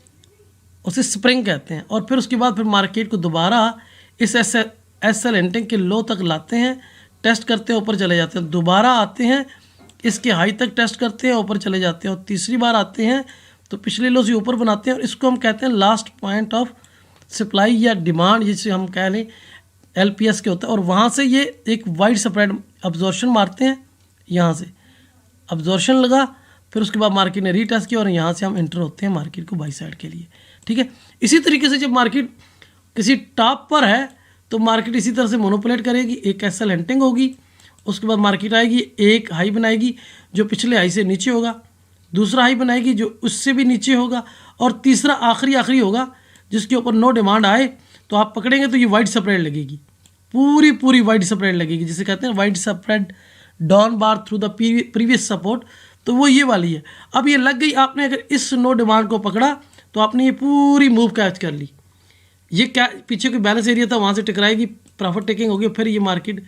उसे स्प्रिंग कहते हैं, और फिर उसके बाद फिर मार्केट को दोबारा इस एसएल एंटिंग के लो तक लाते हैं, टेस्ट करते हैं, ऊपर चले जाते हैं, दोबारा आते हैं इसके हाई तक टेस्ट करते हैं, ऊपर चले जाते हैं, और तीसरी बार आते हैं तो पिछले लो से ऊपर बनाते हैं, और इसको हम कहते हैं लास्ट पॉइंट ऑफ सप्लाई या डिमांड, जिसे हम कह लें एलपीएस के होता है। और वहाँ से ये एक वाइड स्प्रेड अब्जॉर्शन मारते हैं, यहाँ से अब्जॉर्शन लगा, फिर उसके बाद मार्केट ने रीटेस्ट किया और यहाँ से हम एंटर होते हैं मार्केट को बाई साइड के लिए। ठीक है, इसी तरीके से जब मार्केट किसी टॉप पर है तो मार्केट इसी तरह से मोनोपोलेट करेगी, एक एसएल एंटिंग होगी, उसके बाद मार्केट आएगी, एक हाई बनाएगी जो पिछले हाई से नीचे होगा, दूसरा हाई बनाएगी जो उससे भी नीचे होगा, और तीसरा आखिरी होगा जिसके ऊपर नो डिमांड आए तो आप पकड़ेंगे तो ये वाइड स्प्रेड लगेगी, पूरी वाइड स्प्रेड लगेगी, जिसे कहते हैं wide spread down bar through the previous support. तो वो ये वाली है। अब ये लग गई, आपने अगर इस नो डिमांड को पकड़ा तो आपने ये पूरी मूव कैच कर ली। ये क्या पीछे कोई बैलेंस एरिया था, वहाँ से टकराएगी, प्रॉफिट टेकिंग होगी, फिर ये मार्केट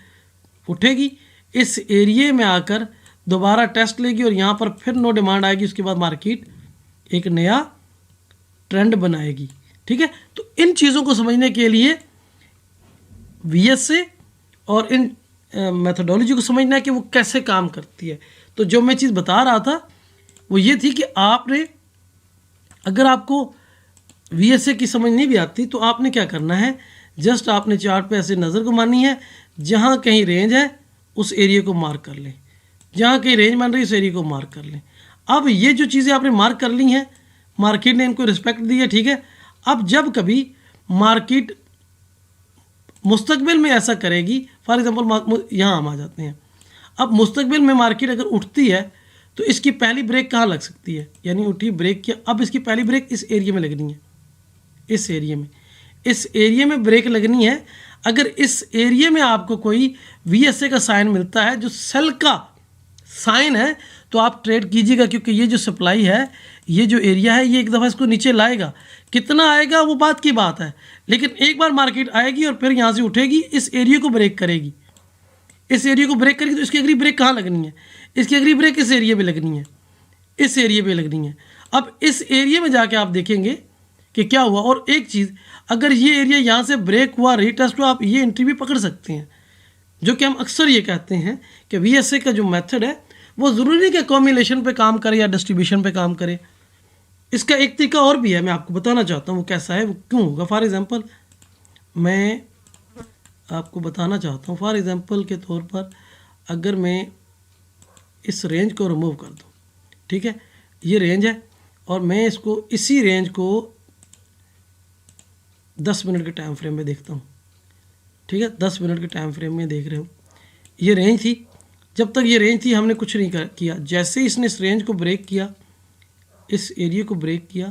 उठेगी, इस एरिए में आकर दोबारा टेस्ट लेगी और यहाँ पर फिर नो डिमांड आएगी, उसके बाद मार्केट एक नया ट्रेंड बनाएगी। ठीक है, तो इन चीज़ों को समझने के लिए वीएसए और इन मेथोडोलॉजी को समझना है कि वो कैसे काम करती है। तो जो मैं चीज़ बता रहा था वो ये थी कि आपने, अगर आपको वीएसए की समझ नहीं भी आती तो आपने क्या करना है, जस्ट आपने चार्ट पे ऐसे नज़र घुमानी है, जहाँ कहीं रेंज है उस एरिया को मार्क कर लें, जहाँ कहीं रेंज बन रही है उस एरिया को मार्क कर लें। अब ये जो चीज़ें आपने मार्क कर ली हैं, मार्केट ने इनको रिस्पेक्ट दी है। ठीक है, अब जब कभी मार्केट मुस्तकबिल में ऐसा करेगी, फॉर एग्जांपल यहाँ हम आ जाते हैं, अब मुस्तकबिल में मार्केट अगर उठती है तो इसकी पहली ब्रेक कहाँ लग सकती है, यानी उठी ब्रेक किया, अब इसकी पहली ब्रेक इस एरिया में लगनी है, इस एरिया में ब्रेक लगनी है। अगर इस एरिया में आपको कोई वीएसए का साइन मिलता है जो सेल का साइन है तो आप ट्रेड कीजिएगा, क्योंकि ये जो सप्लाई है, ये जो एरिया है, ये एक दफ़ा इसको नीचे लाएगा, कितना आएगा वो बात की बात है, लेकिन एक बार मार्केट आएगी और फिर यहाँ से उठेगी, इस एरिया को ब्रेक करेगी, इस एरिया को ब्रेक करेगी तो इसकी अगली ब्रेक कहाँ लगनी है, इसकी अगली ब्रेक इस एरिया पे लगनी है, इस एरिया पे लगनी है। अब इस एरिया में जाके आप देखेंगे कि क्या हुआ। और एक चीज़, अगर ये एरिया यहाँ से ब्रेक हुआ, रीटेस्ट हुआ, आप ये एंट्री भी पकड़ सकते हैं, जो कि हम अक्सर ये कहते हैं कि वीएसए का जो मेथड है वो ज़रूरी नहीं कि अकोमुलेशन पे काम करे या डिस्ट्रीब्यूशन पे काम करे, इसका एक तरीका और भी है, मैं आपको बताना चाहता हूँ वो कैसा है, वो क्यों होगा। फॉर एग्ज़ाम्पल मैं आपको बताना चाहता हूँ, फॉर एग्ज़ाम्पल के तौर पर अगर मैं इस रेंज को रिमूव कर दूँ, ठीक है, ये रेंज है और मैं इसको, इसी रेंज को 10 मिनट के टाइम फ्रेम में देखता हूँ। ठीक है, 10 मिनट के टाइम फ्रेम में देख रहे हो, ये रेंज थी, जब तक ये रेंज थी हमने कुछ नहीं किया, जैसे इसने इस रेंज को ब्रेक किया, इस एरिया को ब्रेक किया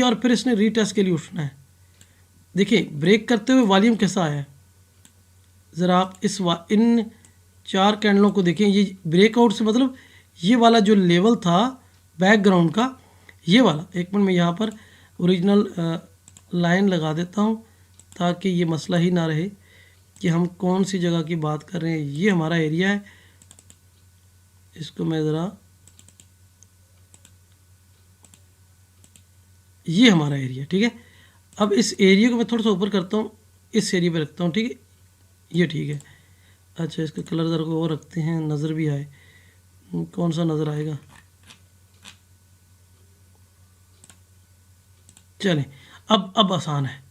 और फिर इसने रीटेस्ट के लिए उठना है। देखिए ब्रेक करते हुए वॉल्यूम कैसा आया है, ज़रा आप इन 4 कैंडलों को देखें। ये ब्रेकआउट से मतलब ये वाला जो लेवल था बैकग्राउंड का, ये वाला, एक मिनट में यहाँ पर ओरिजिनल लाइन लगा देता हूँ ताकि ये मसला ही ना रहे कि हम कौन सी जगह की बात कर रहे हैं। ये हमारा एरिया है, इसको मैं ज़रा, ये हमारा एरिया, ठीक है। अब इस एरिया को मैं थोड़ा सा ऊपर करता हूँ, इस एरिया पे रखता हूँ, ठीक है, ये ठीक है। अच्छा इसका कलर ज़रा को और रखते हैं, नज़र भी आए, कौन सा नज़र आएगा, चलें अब आसान है।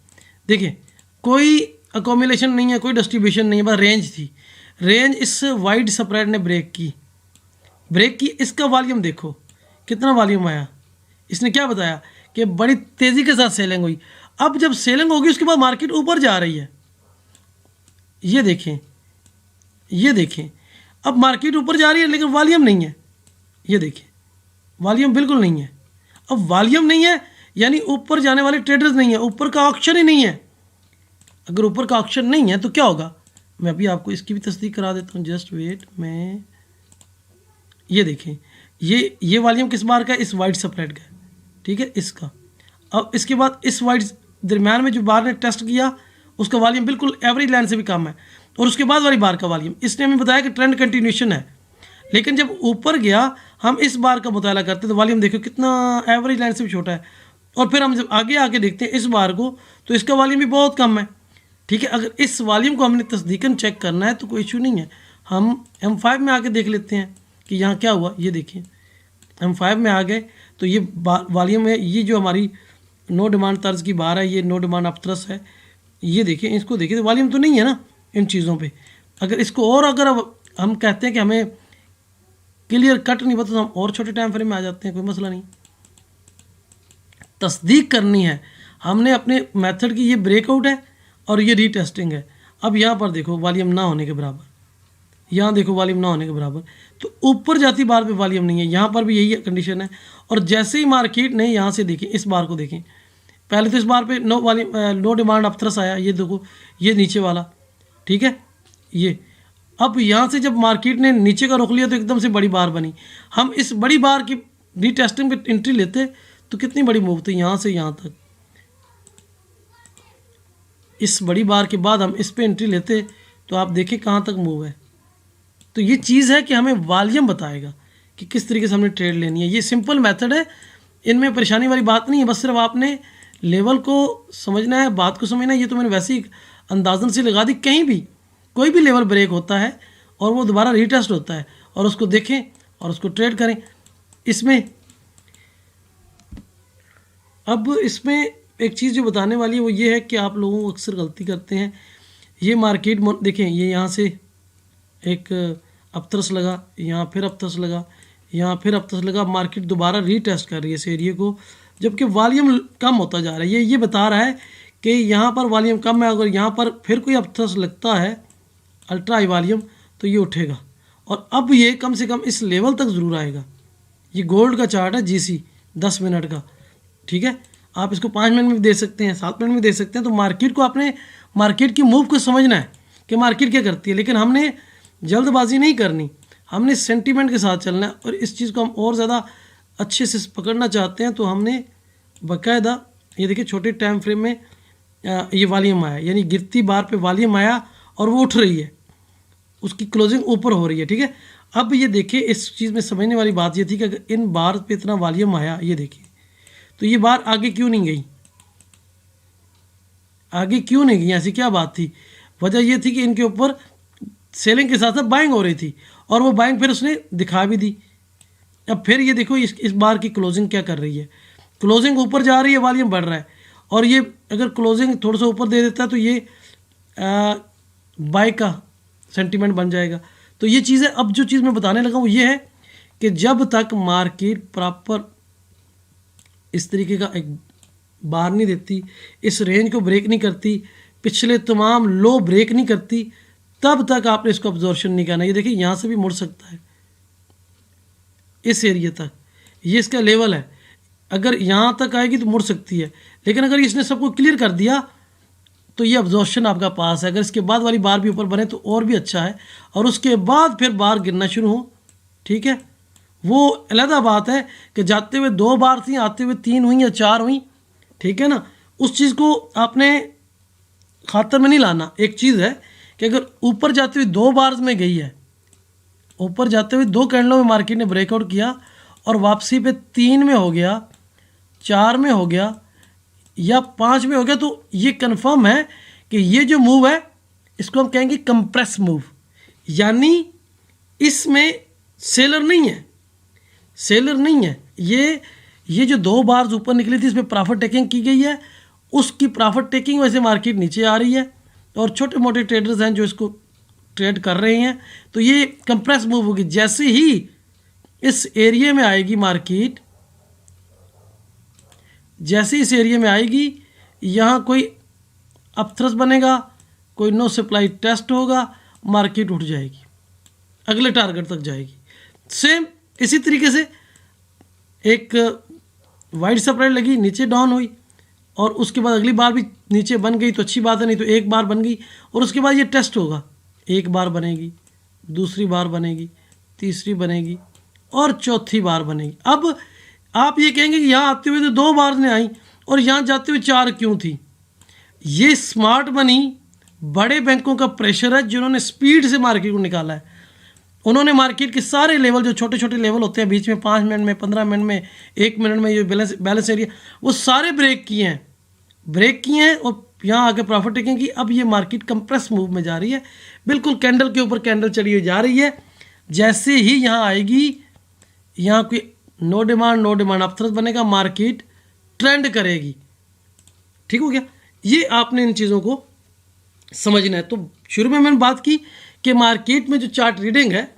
देखिए कोई अकोमुलेशन नहीं है, कोई डिस्ट्रीब्यूशन नहीं है, बस रेंज थी। रेंज इस वाइड स्प्रेड ने ब्रेक की, इसका वॉल्यूम देखो कितना वॉल्यूम आया। इसने क्या बताया कि बड़ी तेज़ी के साथ सेलिंग हुई। अब जब सेलिंग होगी उसके बाद मार्केट ऊपर जा रही है, ये देखें, अब मार्केट ऊपर जा रही है लेकिन वॉल्यूम नहीं है, ये देखें वॉल्यूम बिल्कुल नहीं है। अब वॉल्यूम नहीं है यानी ऊपर जाने वाले ट्रेडर्स नहीं है, ऊपर का ऑक्शन ही नहीं है। अगर ऊपर का ऑक्शन नहीं है तो क्या होगा, मैं अभी आपको इसकी भी तस्दीक करा देता हूँ, जस्ट वेट। मैं ये देखें, ये वॉल्यूम किस बार का है, इस वाइड स्प्रेड का, ठीक है, इसका। अब इसके बाद इस वाइड दरम्यान में जो बार ने टेस्ट किया उसका वॉल्यूम बिल्कुल एवरेज लाइन से भी कम है, और उसके बाद वाली बार का वॉल्यूम, इसने हमें बताया कि ट्रेंड कंटिन्यूशन है। लेकिन जब ऊपर गया, हम इस बार का मुताला करते हैं तो वॉल्यूम देखो कितना एवरेज लाइन से भी छोटा है, और फिर हम जब आगे आके देखते हैं इस बार को तो इसका वॉल्यूम भी बहुत कम है। ठीक है, अगर इस वॉल्यूम को हमने तस्दीकन चेक करना है तो कोई इशू नहीं है, हम M5 में आके देख लेते हैं कि यहाँ क्या हुआ। ये देखिए M5 में आ गए तो ये वॉल्यूम है, ये जो हमारी नो डिमांड तर्ज की बार है, ये नो डिमांड अपथ्रस है, ये देखिए, इसको देखिए तो वॉल्यूम तो नहीं है ना इन चीज़ों पे। अगर इसको और अगर हम कहते हैं कि हमें क्लियर कट नहीं पता तो हम और छोटे टाइम फ्रेम में आ जाते हैं, कोई मसला नहीं। तस्दीक करनी है हमने अपने मेथड की, ये ब्रेकआउट है और ये रीटेस्टिंग है। अब यहाँ पर देखो वॉल्यूम ना होने के बराबर, यहाँ देखो वॉल्यूम ना होने के बराबर, तो ऊपर जाती बार पे वॉल्यूम नहीं है, यहाँ पर भी यही कंडीशन है। और जैसे ही मार्केट ने यहाँ से देखें, इस बार को देखें, पहले तो इस बार पे no volume no demand upthrust आया, ये देखो ये नीचे वाला, ठीक है ये। अब यहाँ से जब मार्केट ने नीचे का रोक लिया तो एकदम से बड़ी बार बनी। हम इस बड़ी बार की रीटेस्टिंग पे एंट्री लेते तो कितनी बड़ी मूव थी, यहाँ से यहाँ तक। इस बड़ी बार के बाद हम इस पे एंट्री लेते तो आप देखें कहाँ तक मूव है। तो ये चीज़ है कि हमें वॉल्यूम बताएगा कि किस तरीके से हमने ट्रेड लेनी है। ये सिंपल मेथड है, इनमें परेशानी वाली बात नहीं है, बस सिर्फ आपने लेवल को समझना है, बात को समझना है। ये तो मैंने वैसे ही अंदाजन से लगा दी। कहीं भी कोई भी लेवल ब्रेक होता है और वो दोबारा रीटेस्ट होता है और उसको देखें और उसको ट्रेड करें। इसमें अब इसमें एक चीज़ जो बताने वाली है वो ये है कि आप लोगों को अक्सर गलती करते हैं। ये मार्केट देखें, ये यहाँ से एक अपथ्रस लगा, यहाँ फिर अपथ्रस लगा, यहाँ फिर अपथ्रस लगा, मार्केट दोबारा रीटेस्ट कर रही है इस एरिया को, जबकि वॉल्यूम कम होता जा रहा है। ये बता रहा है कि यहाँ पर वॉल्यूम कम है, अगर यहाँ पर फिर कोई अपथ्रस लगता है अल्ट्रा हाई वॉल्यूम तो ये उठेगा, और अब ये कम से कम इस लेवल तक ज़रूर आएगा। ये गोल्ड का चार्ट है GC 10 मिनट का, ठीक है, आप इसको 5 मिनट में भी दे सकते हैं, 7 मिनट में दे सकते हैं। तो मार्केट को आपने मार्केट की मूव को समझना है कि मार्केट क्या करती है, लेकिन हमने जल्दबाजी नहीं करनी, हमने सेंटीमेंट के साथ चलना है। और इस चीज़ को हम और ज़्यादा अच्छे से पकड़ना चाहते हैं तो हमने बाकायदा, ये देखिए छोटे टाइम फ्रेम में ये वॉल्यूम आया, यानी गिरती बार पे वॉल्यूम आया और वो उठ रही है, उसकी क्लोजिंग ऊपर हो रही है, ठीक है। अब ये देखिए इस चीज़ में समझने वाली बात ये थी कि अगर इन बार पे इतना वॉल्यूम आया, ये देखिए, तो ये बार आगे क्यों नहीं गई, आगे क्यों नहीं गई, ऐसी क्या बात थी? वजह ये थी कि इनके ऊपर सेलिंग के साथ साथ बाइंग हो रही थी और वो बाइंग फिर उसने दिखा भी दी। अब फिर ये देखो इस बार की क्लोजिंग क्या कर रही है, क्लोजिंग ऊपर जा रही है, वॉल्यूम बढ़ रहा है, और ये अगर क्लोजिंग थोड़ा सा ऊपर दे देता है तो ये बाय का सेंटीमेंट बन जाएगा। तो ये चीज़ है। अब जो चीज़ मैं बताने लगा वो ये है कि जब तक मार्केट प्रॉपर इस तरीके का एक बार नहीं देती, इस रेंज को ब्रेक नहीं करती, पिछले तमाम लो ब्रेक नहीं करती, तब तक आपने इसको अब्जॉर्प्शन नहीं करना। ये देखिए यहाँ से भी मुड़ सकता है इस एरिया तक, ये इसका लेवल है, अगर यहाँ तक आएगी तो मुड़ सकती है, लेकिन अगर इसने सबको क्लियर कर दिया तो ये अब्जॉर्प्शन आपका पास है। अगर इसके बाद वाली बार भी ऊपर बने तो और भी अच्छा है, और उसके बाद फिर बार गिरना शुरू हो, ठीक है, वो अलग बात है कि जाते हुए 2 बार थी, आते हुए 3 हुई या 4 हुई, ठीक है ना। उस चीज़ को आपने खातर में नहीं लाना। एक चीज़ है कि अगर ऊपर जाते हुए 2 बार में गई है, ऊपर जाते हुए 2 कैंडलों में मार्केट ने ब्रेकआउट किया और वापसी पे 3 में हो गया, 4 में हो गया या 5 में हो गया, तो ये कंफर्म है कि ये जो मूव है इसको हम कहेंगे कंप्रेस मूव, यानी इसमें सेलर नहीं है, सेलर नहीं है। ये जो 2 बार ऊपर निकली थी इसमें प्रॉफिट टेकिंग की गई है, उसकी प्रॉफिट टेकिंग वजह से मार्केट नीचे आ रही है, और छोटे मोटे ट्रेडर्स हैं जो इसको ट्रेड कर रहे हैं, तो ये कंप्रेस मूव होगी। जैसे ही इस एरिया में आएगी मार्केट, जैसे इस एरिया में आएगी, यहाँ कोई अपथ्रस बनेगा, कोई नो सप्लाई टेस्ट होगा, मार्केट उठ जाएगी, अगले टारगेट तक जाएगी। सेम इसी तरीके से एक वाइड सप्लाई लगी, नीचे डाउन हुई, और उसके बाद अगली बार भी नीचे बन गई तो अच्छी बात है, नहीं तो एक बार बन गई और उसके बाद ये टेस्ट होगा, एक बार बनेगी, दूसरी बार बनेगी, तीसरी बनेगी और चौथी बार बनेगी। अब आप ये कहेंगे कि यहाँ आते हुए तो 2 बार ने आई और यहाँ जाते हुए 4 क्यों थी? ये स्मार्ट मनी बड़े बैंकों का प्रेशर है जिन्होंने स्पीड से मार्केट को निकाला है। उन्होंने मार्केट के सारे लेवल, जो छोटे छोटे लेवल होते हैं बीच में, 5 मिनट में, 15 मिनट में, 1 मिनट में, ये बैलेंस एरिया, वो सारे ब्रेक किए हैं और यहाँ आके प्रॉफिट टेकिंग की। अब ये मार्केट कंप्रेस मूव में जा रही है, बिल्कुल कैंडल के ऊपर कैंडल चढ़ी हुई जा रही है। जैसे ही यहाँ आएगी, यहाँ कोई नो डिमांड अपथ्रस्ट बनेगा, मार्केट ट्रेंड करेगी। ठीक हो गया? ये आपने इन चीज़ों को समझना है। तो शुरू में मैंने बात की कि मार्केट में जो चार्ट रीडिंग है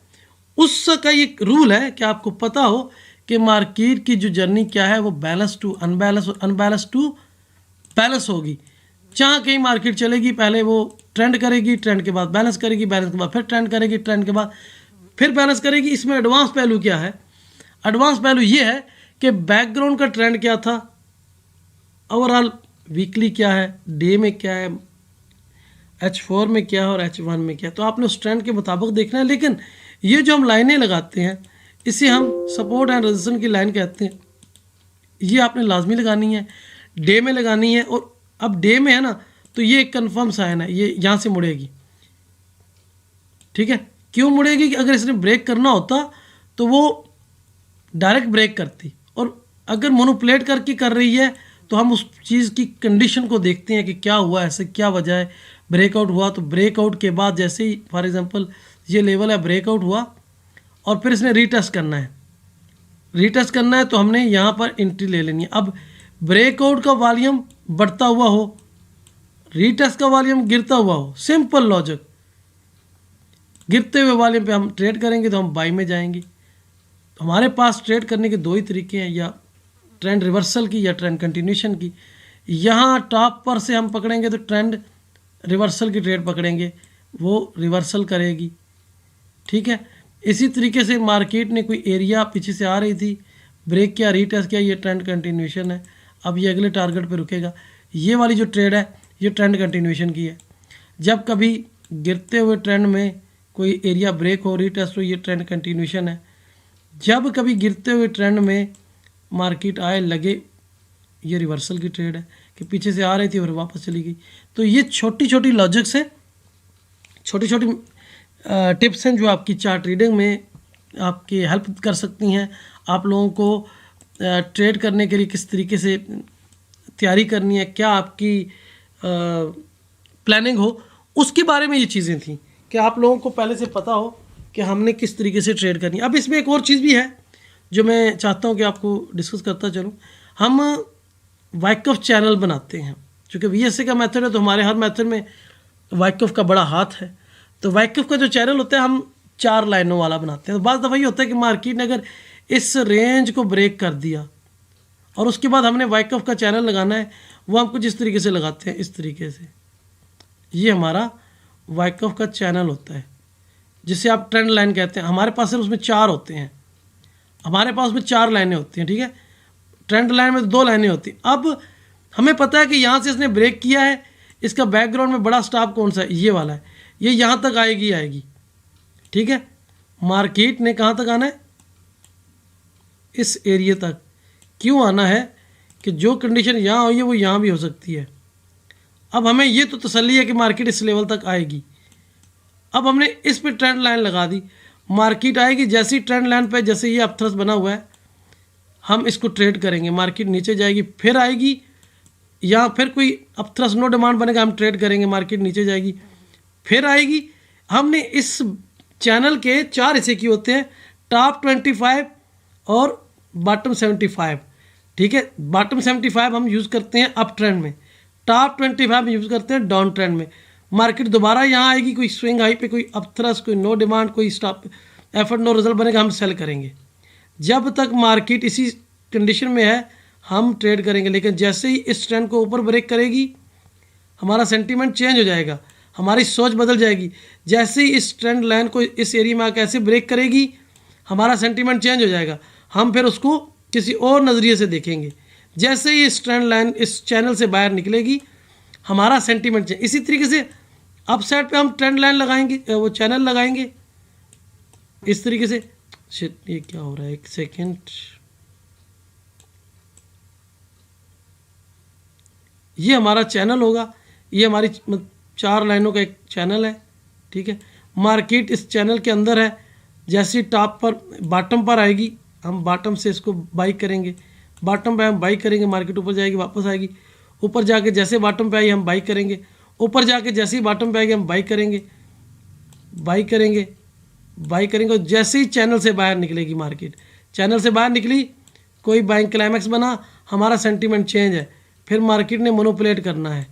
उसका एक रूल है कि आपको पता हो कि मार्केट की जो जर्नी क्या है, वो बैलेंस टू अनबैलेंस और अनबैलेंस टू बैलेंस होगी। जहाँ कहीं मार्केट चलेगी, पहले वो ट्रेंड करेगी, ट्रेंड के बाद बैलेंस करेगी, बैलेंस के बाद फिर ट्रेंड करेगी, ट्रेंड के बाद फिर बैलेंस करेगी। इसमें एडवांस पहलू क्या है? एडवांस पहलू ये है कि बैकग्राउंड का ट्रेंड क्या था, ओवरऑल वीकली क्या है, डे में क्या है, H4 में क्या है और H1 में क्या है, तो आपने उस ट्रेंड के मुताबिक देखना है। लेकिन ये जो हम लाइनें लगाते हैं, इसे हम सपोर्ट एंड रेजिस्टेंस की लाइन कहते हैं। ये आपने लाजमी लगानी है, डे में लगानी है। और अब डे में है ना, तो ये एक कन्फर्म साइन है, ये यहाँ से मुड़ेगी। ठीक है? क्यों मुड़ेगी? कि अगर इसने ब्रेक करना होता तो वो डायरेक्ट ब्रेक करती, और अगर मोनोप्लेट करके कर रही है तो हम उस चीज़ की कंडीशन को देखते हैं कि क्या हुआ, ऐसे क्या वजह है। ब्रेकआउट हुआ तो ब्रेकआउट के बाद जैसे ही फॉर एग्जांपल ये लेवल है, ब्रेकआउट हुआ और फिर इसने रीटेस्ट करना है तो हमने यहाँ पर एंट्री ले लेनी है। अब ब्रेकआउट का वॉल्यूम बढ़ता हुआ हो, रीटेस्ट का वॉल्यूम गिरता हुआ हो, सिंपल लॉजिक, गिरते हुए वॉल्यूम पे हम ट्रेड करेंगे तो हम बाई में जाएंगे। तो हमारे पास ट्रेड करने के दो ही तरीके हैं, या ट्रेंड रिवर्सल की या ट्रेंड कंटिन्यूशन की। यहाँ टॉप पर से हम पकड़ेंगे तो ट्रेंड रिवर्सल की ट्रेड पकड़ेंगे, वो रिवर्सल करेगी। ठीक है? इसी तरीके से मार्केट ने कोई एरिया पीछे से आ रही थी, ब्रेक किया, रीटेस्ट किया, ये ट्रेंड कंटिन्यूशन है। अब ये अगले टारगेट पे रुकेगा। ये वाली जो ट्रेड है ये ट्रेंड कंटिन्यूशन की है। जब कभी गिरते हुए ट्रेंड में कोई एरिया ब्रेक हो, रीटेस्ट हो, ये ट्रेंड कंटिन्यूशन है। जब कभी गिरते हुए ट्रेंड में मार्केट आए लगे, ये रिवर्सल की ट्रेड है कि पीछे से आ रही थी और वापस चली गई। तो ये छोटी छोटी लॉजिक्स हैं, छोटी छोटी टिप्स हैं जो आपकी चार्ट रीडिंग में आपकी हेल्प कर सकती हैं। आप लोगों को ट्रेड करने के लिए किस तरीके से तैयारी करनी है, क्या आपकी प्लानिंग हो, उसके बारे में ये चीज़ें थी कि आप लोगों को पहले से पता हो कि हमने किस तरीके से ट्रेड करनी है। अब इसमें एक और चीज़ भी है जो मैं चाहता हूँ कि आपको डिस्कस करता चलूँ। हम वाइकफ चैनल बनाते हैं, चूँकि VSA का मेथड है तो हमारे हर मेथड में वाइकफ का बड़ा हाथ है। तो वाइकफ का जो चैनल होता है हम 4 लाइनों वाला बनाते हैं। तो बाज़ दफ़ा ये होता है कि मार्केट ने अगर इस रेंज को ब्रेक कर दिया और उसके बाद हमने वाइकफ का चैनल लगाना है, वो हम कुछ इस तरीके से लगाते हैं, इस तरीके से। ये हमारा वाइकफ का चैनल होता है जिसे आप ट्रेंड लाइन कहते हैं। हमारे पास उसमें 4 होते हैं, हमारे पास उसमें 4 लाइनें होती हैं। ठीक है? ट्रेंड लाइन में 2 लाइनें होती हैं। अब हमें पता है कि यहाँ से इसने ब्रेक किया है, इसका बैकग्राउंड में बड़ा स्टॉप कौन सा है, ये वाला है, ये यहाँ तक आएगी। ठीक है? मार्केट ने कहाँ तक आना है? इस एरिया तक। क्यों आना है? कि जो कंडीशन यहाँ हुई है वो यहाँ भी हो सकती है। अब हमें ये तो तसल्ली है कि मार्केट इस लेवल तक आएगी। अब हमने इस पे ट्रेंड लाइन लगा दी, मार्केट आएगी, जैसी ट्रेंड लाइन पे जैसे ये अपथ्रस्ट बना हुआ है हम इसको ट्रेड करेंगे। मार्केट नीचे जाएगी, फिर आएगी, या फिर कोई अपथ्रस्ट नो डिमांड बनेगा, हम ट्रेड करेंगे, मार्केट नीचे जाएगी, फिर आएगी। हमने इस चैनल के 4 हिस्से किए होते हैं, टॉप 25 और बॉटम 75। ठीक है? बॉटम 75 हम यूज़ करते हैं अप ट्रेंड में, टॉप 25 हम यूज़ करते हैं डाउन ट्रेंड में। मार्केट दोबारा यहाँ आएगी, कोई स्विंग हाई पे, कोई अपथ्रस्ट, कोई नो डिमांड, कोई स्टॉप एफर्ट नो रिजल्ट बनेगा, हम सेल करेंगे। जब तक मार्केट इसी कंडीशन में है हम ट्रेड करेंगे। लेकिन जैसे ही इस ट्रेंड को ऊपर ब्रेक करेगी हमारा सेंटीमेंट चेंज हो जाएगा, हमारी सोच बदल जाएगी। जैसे ही इस ट्रेंड लाइन को इस एरिया में आकर ऐसे ब्रेक करेगी हमारा सेंटीमेंट चेंज हो जाएगा, हम फिर उसको किसी और नज़रिए से देखेंगे। जैसे ही इस ट्रेंड लाइन इस चैनल से बाहर निकलेगी हमारा सेंटीमेंट चेंज। इसी तरीके से अप साइड पे हम ट्रेंड लाइन लगाएंगे, वो चैनल लगाएंगे इस तरीके से। शिट, ये क्या हो रहा है, एक सेकेंड। ये हमारा चैनल होगा, ये हमारी 4 लाइनों का एक चैनल है। ठीक है? मार्केट इस चैनल के अंदर है, जैसे टॉप पर बॉटम पर आएगी हम बॉटम से इसको बाई करेंगे, बॉटम पे हम बाई करेंगे, मार्केट ऊपर जाएगी वापस आएगी, ऊपर जाके जैसे बॉटम पे आई हम बाई करेंगे, ऊपर जाके जैसे ही बॉटम पे आएगी हम बाई करेंगे, बाई करेंगे, बाई करेंगे। और जैसे ही चैनल से बाहर निकलेगी मार्केट, चैनल से बाहर निकली, कोई बाइंग क्लाइमैक्स बना, हमारा सेंटीमेंट चेंज है, फिर मार्केट ने मोनोपुलेट करना है,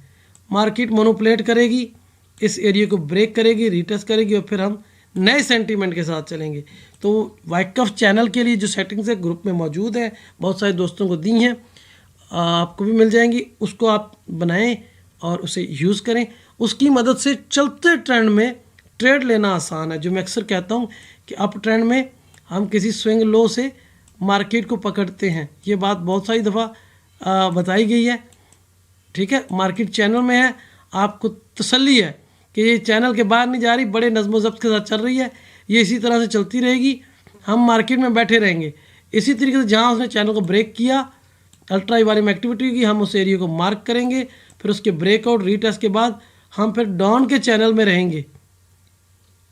मार्केट मोनोपुलेट करेगी, इस एरिया को ब्रेक करेगी, रिटेस्ट करेगी और फिर हम नए सेंटीमेंट के साथ चलेंगे। तो वाइकफ चैनल के लिए जो सेटिंग्स है ग्रुप में मौजूद है, बहुत सारे दोस्तों को दी हैं, आपको भी मिल जाएंगी, उसको आप बनाएं और उसे यूज़ करें। उसकी मदद से चलते ट्रेंड में ट्रेड लेना आसान है। जो मैं अक्सर कहता हूं कि अप ट्रेंड में हम किसी स्विंग लो से मार्केट को पकड़ते हैं, ये बात बहुत सारी दफ़ा बताई गई है, ठीक है। मार्केट चैनल में है, आपको तसल्ली है कि ये चैनल के बाहर नहीं जा रही, बड़े नज़्म ज़ब्त के साथ चल रही है, ये इसी तरह से चलती रहेगी, हम मार्केट में बैठे रहेंगे। इसी तरीके से जहाँ उसने चैनल को ब्रेक किया, अल्ट्रा आई वाली में एक्टिविटी की, हम उस एरिया को मार्क करेंगे, फिर उसके ब्रेकआउट रीटेस्ट के बाद हम फिर डाउन के चैनल में रहेंगे।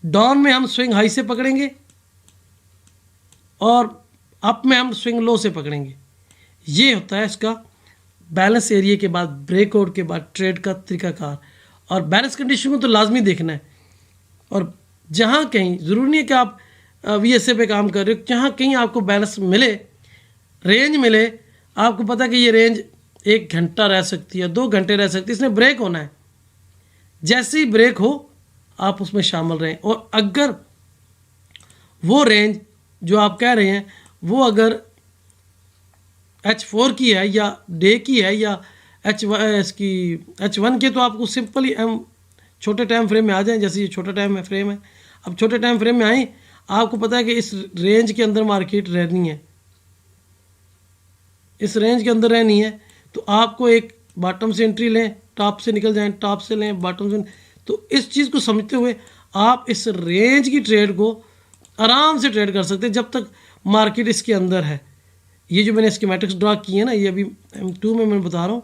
डाउन में हम स्विंग हाई से पकड़ेंगे और अप में हम स्विंग लो से पकड़ेंगे। ये होता है इसका बैलेंस एरिया के बाद ब्रेकआउट के बाद ट्रेड का तरीकाकार। और बैलेंस कंडीशन को तो लाजमी देखना है। और जहाँ कहीं ज़रूरी नहीं है कि आप VSA पे काम कर रहे हो, जहाँ कहीं आपको बैलेंस मिले, रेंज मिले, आपको पता है कि ये रेंज 1 घंटा रह सकती है, 2 घंटे रह सकती है, इसने ब्रेक होना है। जैसे ही ब्रेक हो आप उसमें शामिल रहें। और अगर वो रेंज जो आप कह रहे हैं वो अगर H4 की है या डे की है या इसकी H1 की, तो आपको सिंपली छोटे टाइम फ्रेम में आ जाएं। जैसे ये छोटा टाइम फ्रेम है, अब छोटे टाइम फ्रेम में आए, आपको पता है कि इस रेंज के अंदर मार्केट रहनी है, इस रेंज के अंदर रहनी है, तो आपको एक बॉटम से एंट्री लें, टॉप से निकल जाएं, टॉप से लें, बॉटम से। तो इस चीज़ को समझते हुए आप इस रेंज की ट्रेड को आराम से ट्रेड कर सकते हैं जब तक मार्केट इसके अंदर है। ये जो मैंने स्कीमेटिक्स ड्रा किए हैं ना, ये अभी M2 में मैं बता रहा हूँ,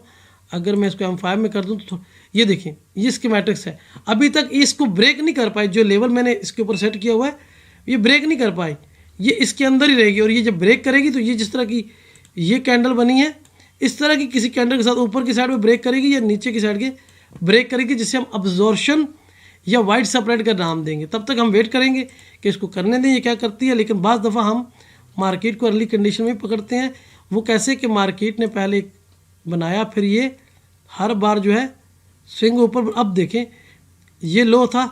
अगर मैं इसको M5 में कर दूँ तो ये देखें, ये स्कीमेटिक्स है। अभी तक इसको ब्रेक नहीं कर पाई, जो लेवल मैंने इसके ऊपर सेट किया हुआ है ये ब्रेक नहीं कर पाई, ये इसके अंदर ही रहेगी। और ये जब ब्रेक करेगी तो ये जिस तरह की ये कैंडल बनी है, इस तरह की किसी कैंडल के साथ ऊपर की साइड में ब्रेक करेगी या नीचे की साइड के ब्रेक करेगी, जिसे हम अब्जॉर्शन या वाइट सेपरेट का नाम देंगे। तब तक हम वेट करेंगे कि इसको करने दें ये क्या करती है। लेकिन बाज़ दफ़ा हम मार्केट को अर्ली कंडीशन में पकड़ते हैं। वो कैसे कि मार्केट ने पहले बनाया, फिर ये हर बार जो है स्विंग ऊपर। अब देखें, ये लो था,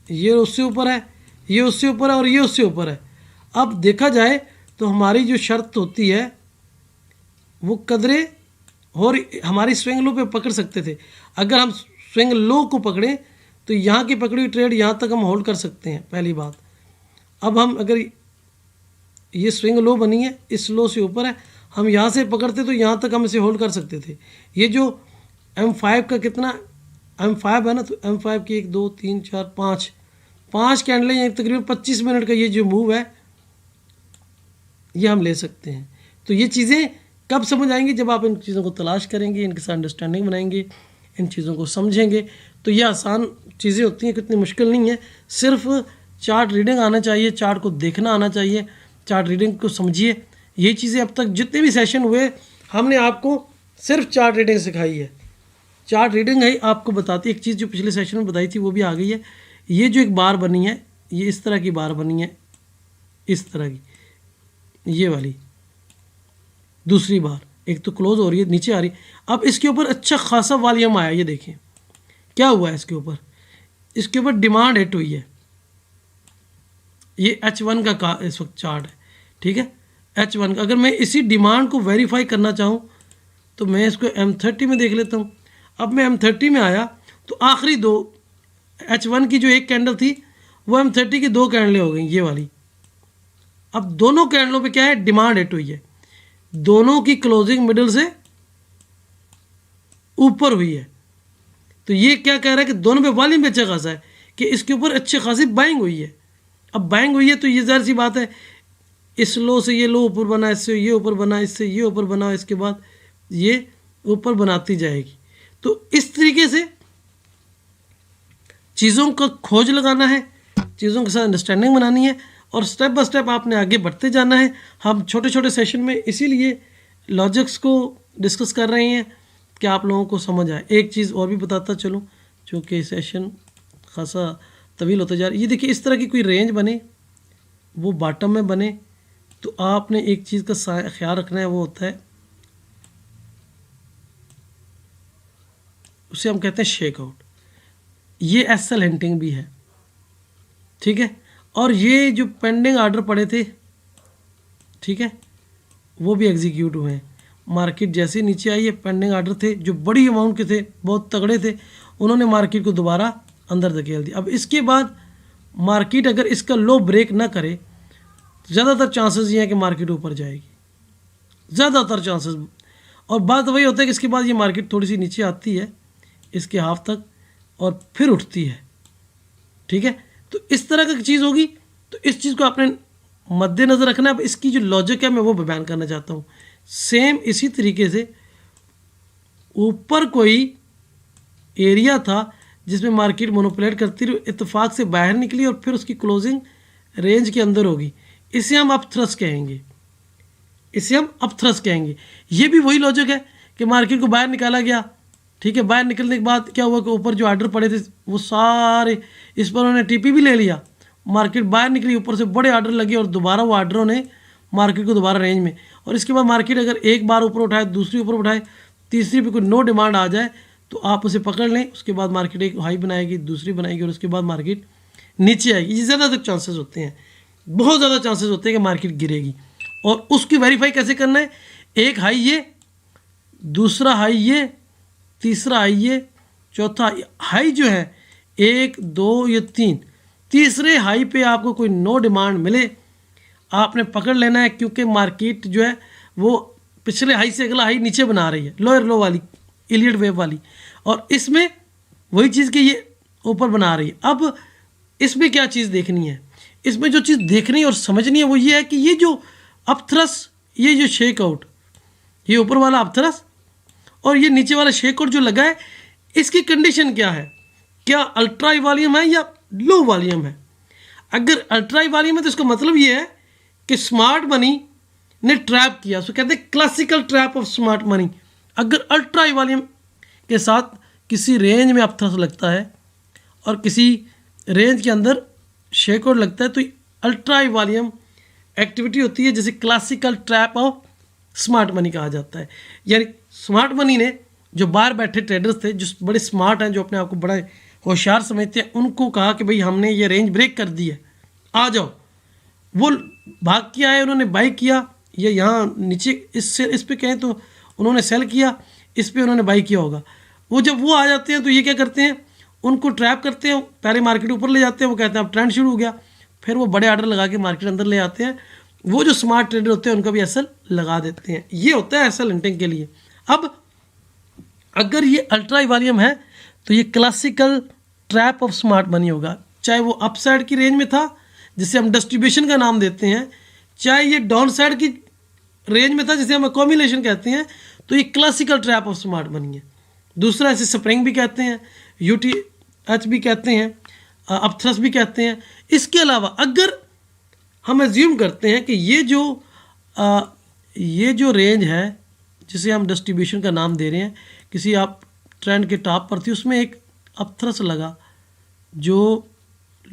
ये उससे ऊपर है, ये उससे ऊपर है और ये उससे ऊपर है। अब देखा जाए तो हमारी जो शर्त होती है वो कदरे और हमारी स्विंग लो पे पकड़ सकते थे। अगर हम स्विंग लो को पकड़ें तो यहाँ की पकड़ी हुई ट्रेड यहाँ तक हम होल्ड कर सकते हैं, पहली बात। अब हम अगर ये स्विंग लो बनी है, इस लो से ऊपर है, हम यहाँ से पकड़ते तो यहाँ तक हम इसे होल्ड कर सकते थे। ये जो M5 का कितना M5 है ना, तो M5 की 1 2 3 4 5 कैंडलें, ये तकरीबन 25 मिनट का ये जो मूव है ये हम ले सकते हैं। तो ये चीज़ें कब समझ आएंगी? जब आप इन चीज़ों को तलाश करेंगे, इनके साथ अंडरस्टैंडिंग बनाएंगे, इन चीज़ों को समझेंगे। तो ये आसान चीज़ें होती हैं, कितनी मुश्किल नहीं है। सिर्फ चार्ट रीडिंग आना चाहिए, चार्ट को देखना आना चाहिए, चार्ट रीडिंग को समझिए। ये चीज़ें अब तक जितने भी सेशन हुए हमने आपको सिर्फ चार्ट रीडिंग सिखाई है। चार्ट रीडिंग है आपको बताती है। एक चीज़ जो पिछले सेशन में बताई थी वो भी आ गई है। ये जो एक बार बनी है, ये इस तरह की बार बनी है, इस तरह की, ये वाली दूसरी बार, एक तो क्लोज हो रही है, नीचे आ रही है। अब इसके ऊपर अच्छा खासा वॉल्यूम आया, ये देखें क्या हुआ है इसके ऊपर। इसके ऊपर डिमांड हिट हुई है। ये H1 का इस वक्त चार्ट है, ठीक है, H1 का। अगर मैं इसी डिमांड को वेरीफाई करना चाहूँ तो मैं इसको M30 में देख लेता हूँ। अब मैं M30 में आया तो आखिरी दो H1 की जो एक कैंडल थी वो M30 की 2 कैंडलें हो गई, ये वाली। अब दोनों कैंडलों पे क्या है, डिमांड हिट हुई है, दोनों की क्लोजिंग मिडिल से ऊपर हुई है। तो ये क्या कह रहा है कि दोनों पे वॉल्यूम अच्छा खासा है, कि इसके ऊपर अच्छी खासी बाइंग हुई है। अब बाइंग हुई है तो ये ज़ाहिर सी बात है, इस लो से ये लो ऊपर बना, इससे ये ऊपर बना, इससे ये ऊपर बना, इसके बाद ये ऊपर बनाती जाएगी। तो इस तरीके से चीज़ों का खोज लगाना है, चीज़ों के साथ अंडरस्टैंडिंग बनानी है और स्टेप बाय स्टेप आपने आगे बढ़ते जाना है। हम छोटे छोटे सेशन में इसीलिए लॉजिक्स को डिस्कस कर रहे हैं कि आप लोगों को समझ आए। एक चीज़ और भी बताता चलूँ, चूँकि सेशन खासा तवील होता जा रहा है। ये देखिए, इस तरह की कोई रेंज बने, वो बॉटम में बने, तो आपने एक चीज़ का ख्याल रखना है, वो होता है, उसे हम कहते हैं शेकआउट। ये एसएल हिंटिंग भी है, ठीक है। और ये जो पेंडिंग ऑर्डर पड़े थे, ठीक है, वो भी एग्जीक्यूट हुए हैं। मार्केट जैसे नीचे आई है, पेंडिंग ऑर्डर थे जो बड़ी अमाउंट के थे, बहुत तगड़े थे, उन्होंने मार्केट को दोबारा अंदर धकेल दिया। अब इसके बाद मार्केट अगर इसका लो ब्रेक ना करे तो ज़्यादातर चांसेस ये हैं कि मार्केट ऊपर जाएगी, ज़्यादातर चांसेस। और बात वही होता है कि इसके बाद ये मार्केट थोड़ी सी नीचे आती है इसके हाफ तक और फिर उठती है, ठीक है। तो इस तरह की चीज़ होगी, तो इस चीज़ को आपने मद्देनज़र रखना है। अब इसकी जो लॉजिक है मैं वो बयान करना चाहता हूँ। सेम इसी तरीके से ऊपर कोई एरिया था जिसमें मार्केट मोनोपुलेट करती रही, इत्तेफाक से बाहर निकली और फिर उसकी क्लोजिंग रेंज के अंदर होगी, इसे हम अपथ्रस्ट कहेंगे, इसे हम अपथ्रस्ट कहेंगे। ये भी वही लॉजिक है कि मार्केट को बाहर निकाला गया, ठीक है। बाहर निकलने के बाद क्या हुआ कि ऊपर जो ऑर्डर पड़े थे वो सारे, इस पर उन्होंने टीपी भी ले लिया, मार्केट बाहर निकली, ऊपर से बड़े ऑर्डर लगे और दोबारा वो ऑर्डरों ने मार्केट को दोबारा रेंज में। और इसके बाद मार्केट अगर एक बार ऊपर उठाए, दूसरी ऊपर उठाए, तीसरी पे कोई नो डिमांड आ जाए तो आप उसे पकड़ लें। उसके बाद मार्केट एक हाई बनाएगी, दूसरी बनाएगी और उसके बाद मार्केट नीचे आएगी। ये ज़्यादा तक चांसेस होते हैं, बहुत ज़्यादा चांसेस होते हैं कि मार्केट गिरेगी। और उसकी वेरीफाई कैसे करना है? एक हाई ये, दूसरा हाई ये, तीसरा हाई ये, चौथा हाई जो है 1 2 या 3, तीसरे हाई पे आपको कोई नो डिमांड मिले, आपने पकड़ लेना है, क्योंकि मार्केट जो है वो पिछले हाई से अगला हाई नीचे बना रही है, लोअर लो वाली, इलियट वेव वाली, और इसमें वही चीज़ कि ये ऊपर बना रही है। अब इसमें क्या चीज़ देखनी है? इसमें जो चीज़ देखनी और समझनी है वो ये है कि ये जो अपथ्रस, ये जो शेकआउट, ये ऊपर वाला अपथ्रस और ये नीचे वाला शेकआउट जो लगा है, इसकी कंडीशन क्या है? क्या अल्ट्रा वॉल्यूम है या लो वॉल्यूम है? अगर अल्ट्रा वॉल्यूम है तो इसका मतलब ये है कि स्मार्ट मनी ने ट्रैप किया, उसको कहते हैं classical trap of smart money. अगर अल्ट्रा वॉल्यूम के साथ किसी रेंज में अपथ्रस लगता है और किसी रेंज के अंदर शेकआउट लगता है तो अल्ट्रा वॉल्यूम एक्टिविटी होती है, जिसे classical trap of smart money कहा जाता है। यानी स्मार्ट मनी ने, जो बाहर बैठे ट्रेडर्स थे, जो बड़े स्मार्ट हैं, जो अपने आप को बड़ा होशियार समझते हैं, उनको कहा कि भाई हमने ये रेंज ब्रेक कर दी है, आ जाओ। वो भाग के आए, उन्होंने बाई किया, ये यहाँ नीचे इस पे कहें तो उन्होंने सेल किया, इस पे उन्होंने बाई किया होगा। वो जब वो आ जाते हैं तो ये क्या करते हैं, उनको ट्रैप करते हैं, पहले मार्केट ऊपर ले जाते हैं, वो कहते हैं अब ट्रेंड शुरू हो गया, फिर वो बड़े ऑर्डर लगा के मार्केट अंदर ले आते हैं। वो जो स्मार्ट ट्रेडर होते हैं उनका भी एसएल लगा देते हैं। ये होता है एसएल हिंटिंग के लिए। अब अगर ये अल्ट्रा वॉल्यूम है तो ये classical trap of smart money होगा, चाहे वो अप साइड की रेंज में था जिसे हम डिस्ट्रीब्यूशन का नाम देते हैं, चाहे ये डाउन साइड की रेंज में था जिसे हम अकोमुलेशन कहते हैं, तो ये classical trap of smart money है। दूसरा इसे स्प्रिंग भी कहते हैं, UTH भी कहते हैं, अपथ्रस भी कहते हैं। इसके अलावा अगर हम एज्यूम करते हैं कि ये जो रेंज है जिसे हम डिस्ट्रीब्यूशन का नाम दे रहे हैं, किसी आप ट्रेंड के टॉप पर थी, उसमें एक अपथ्रस लगा जो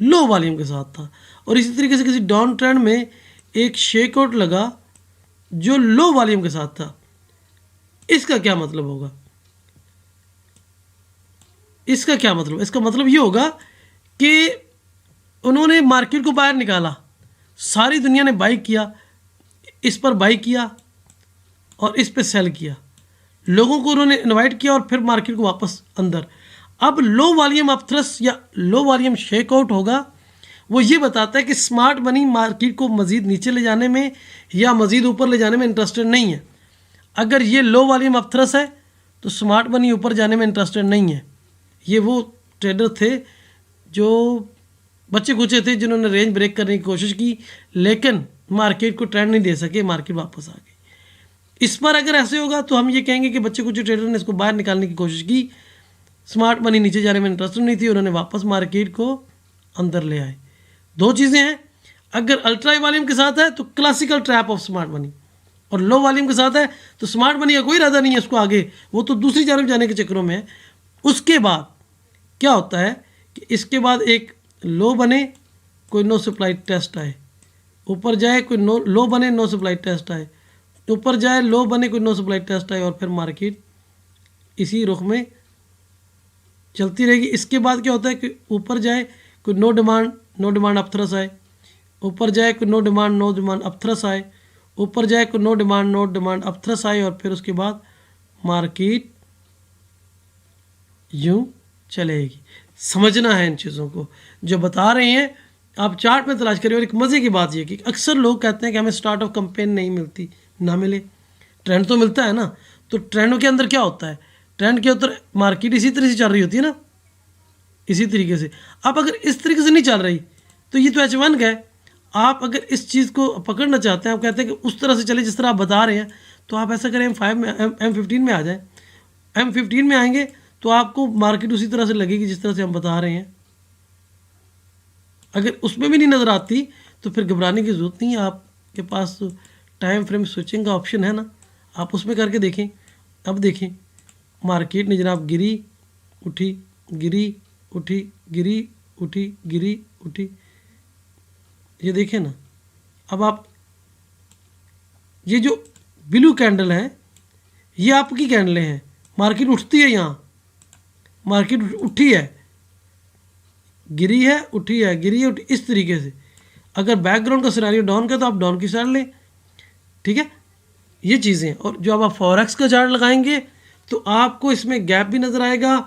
लो वॉल्यूम के साथ था, और इसी तरीके से किसी डाउन ट्रेंड में एक शेकआउट लगा जो लो वॉल्यूम के साथ था। इसका क्या मतलब होगा? इसका क्या मतलब? इसका मतलब ये होगा कि उन्होंने मार्केट को बाहर निकाला, सारी दुनिया ने बाई किया, इस पर बाई किया और इस पे सेल किया, लोगों को उन्होंने इनवाइट किया और फिर मार्केट को वापस अंदर। अब लो वॉल्यूम अपथ्रस या लो वॉल्यूम शेकआउट होगा, वो ये बताता है कि स्मार्ट मनी मार्केट को मज़ीद नीचे ले जाने में या मज़ीद ऊपर ले जाने में इंटरेस्टेड नहीं है। अगर ये लो वॉल्यूम अपथ्रस है तो स्मार्ट मनी ऊपर जाने में इंटरेस्टेड नहीं है। ये वो ट्रेडर थे जो बच्चे कुचे थे, जिन्होंने रेंज ब्रेक करने की कोशिश की लेकिन मार्केट को ट्रेंड नहीं दे सके, मार्केट वापस आ गई। इस पर अगर ऐसे होगा तो हम ये कहेंगे कि बच्चे कुचे ट्रेडर ने इसको बाहर निकालने की कोशिश की, स्मार्ट मनी नीचे जाने में इंटरेस्ट नहीं थी, उन्होंने वापस मार्केट को अंदर ले आए। दो चीज़ें हैं, अगर अल्ट्रा हाई वॉल्यूम के साथ है तो classical trap of smart money, और लो वॉल्यूम के साथ है तो स्मार्ट मनी का कोई इरादा नहीं है उसको आगे, वो तो दूसरी जानब जाने के चक्रों में है। उसके बाद क्या होता है कि इसके बाद एक लो बने, कोई नो सप्लाई टेस्ट आए, ऊपर जाए कोई नो लो बने, नो सप्लाई टेस्ट आए, ऊपर जाए लो बने, कोई नो सप्लाई टेस्ट आए, और फिर मार्केट इसी रुख में चलती रहेगी। इसके बाद क्या होता है कि ऊपर जाए कोई नो डिमांड अपथ्रस आए, ऊपर जाए कोई नो डिमांड अपथ्रस आए, ऊपर जाए कोई नो डिमांड अपथ्रस आए, और फिर उसके बाद मार्केट यूं चलेगी। समझना है इन चीज़ों को, जो बता रहे हैं आप चार्ट में तलाश करिए। और एक मज़े की बात यह कि अक्सर लोग कहते हैं कि हमें स्टार्ट ऑफ कैंपेन नहीं मिलती, ना मिले, ट्रेंड तो मिलता है ना। तो ट्रेंडों के अंदर क्या होता है, ट्रेंड के अंदर मार्केट इसी तरह से चल रही होती है ना, इसी तरीके से। अब अगर इस तरीके से नहीं चल रही तो ये तो H1 का है। आप अगर इस चीज़ को पकड़ना चाहते हैं, आप कहते हैं कि उस तरह से चले जिस तरह आप बता रहे हैं, तो आप ऐसा करें M5 में M15 में आ जाए। M15 में आएंगे तो आपको मार्केट उसी तरह से लगेगी जिस तरह से हम बता रहे हैं। अगर उसमें भी नहीं नज़र आती तो फिर घबराने की ज़रूरत नहीं है, आपके पास तो टाइम फ्रेम स्विचिंग का ऑप्शन है ना, आप उसमें करके देखें। अब देखें मार्केट ने जनाब गिरी उठी, गिरी उठी, गिरी उठी, गिरी उठी, ये देखें ना। अब आप ये जो ब्लू कैंडल है ये आपकी कैंडलें हैं, मार्केट उठती है, यहाँ मार्केट उठी है, गिरी है, उठी है, गिरी है, उठी, इस तरीके से। अगर बैकग्राउंड का सिनेरियो डाउन का तो आप डाउन की साइड लें, ठीक है, ये चीज़ें। और जो आप फॉरेक्स का चार्ट लगाएंगे तो आपको इसमें गैप भी नज़र आएगा,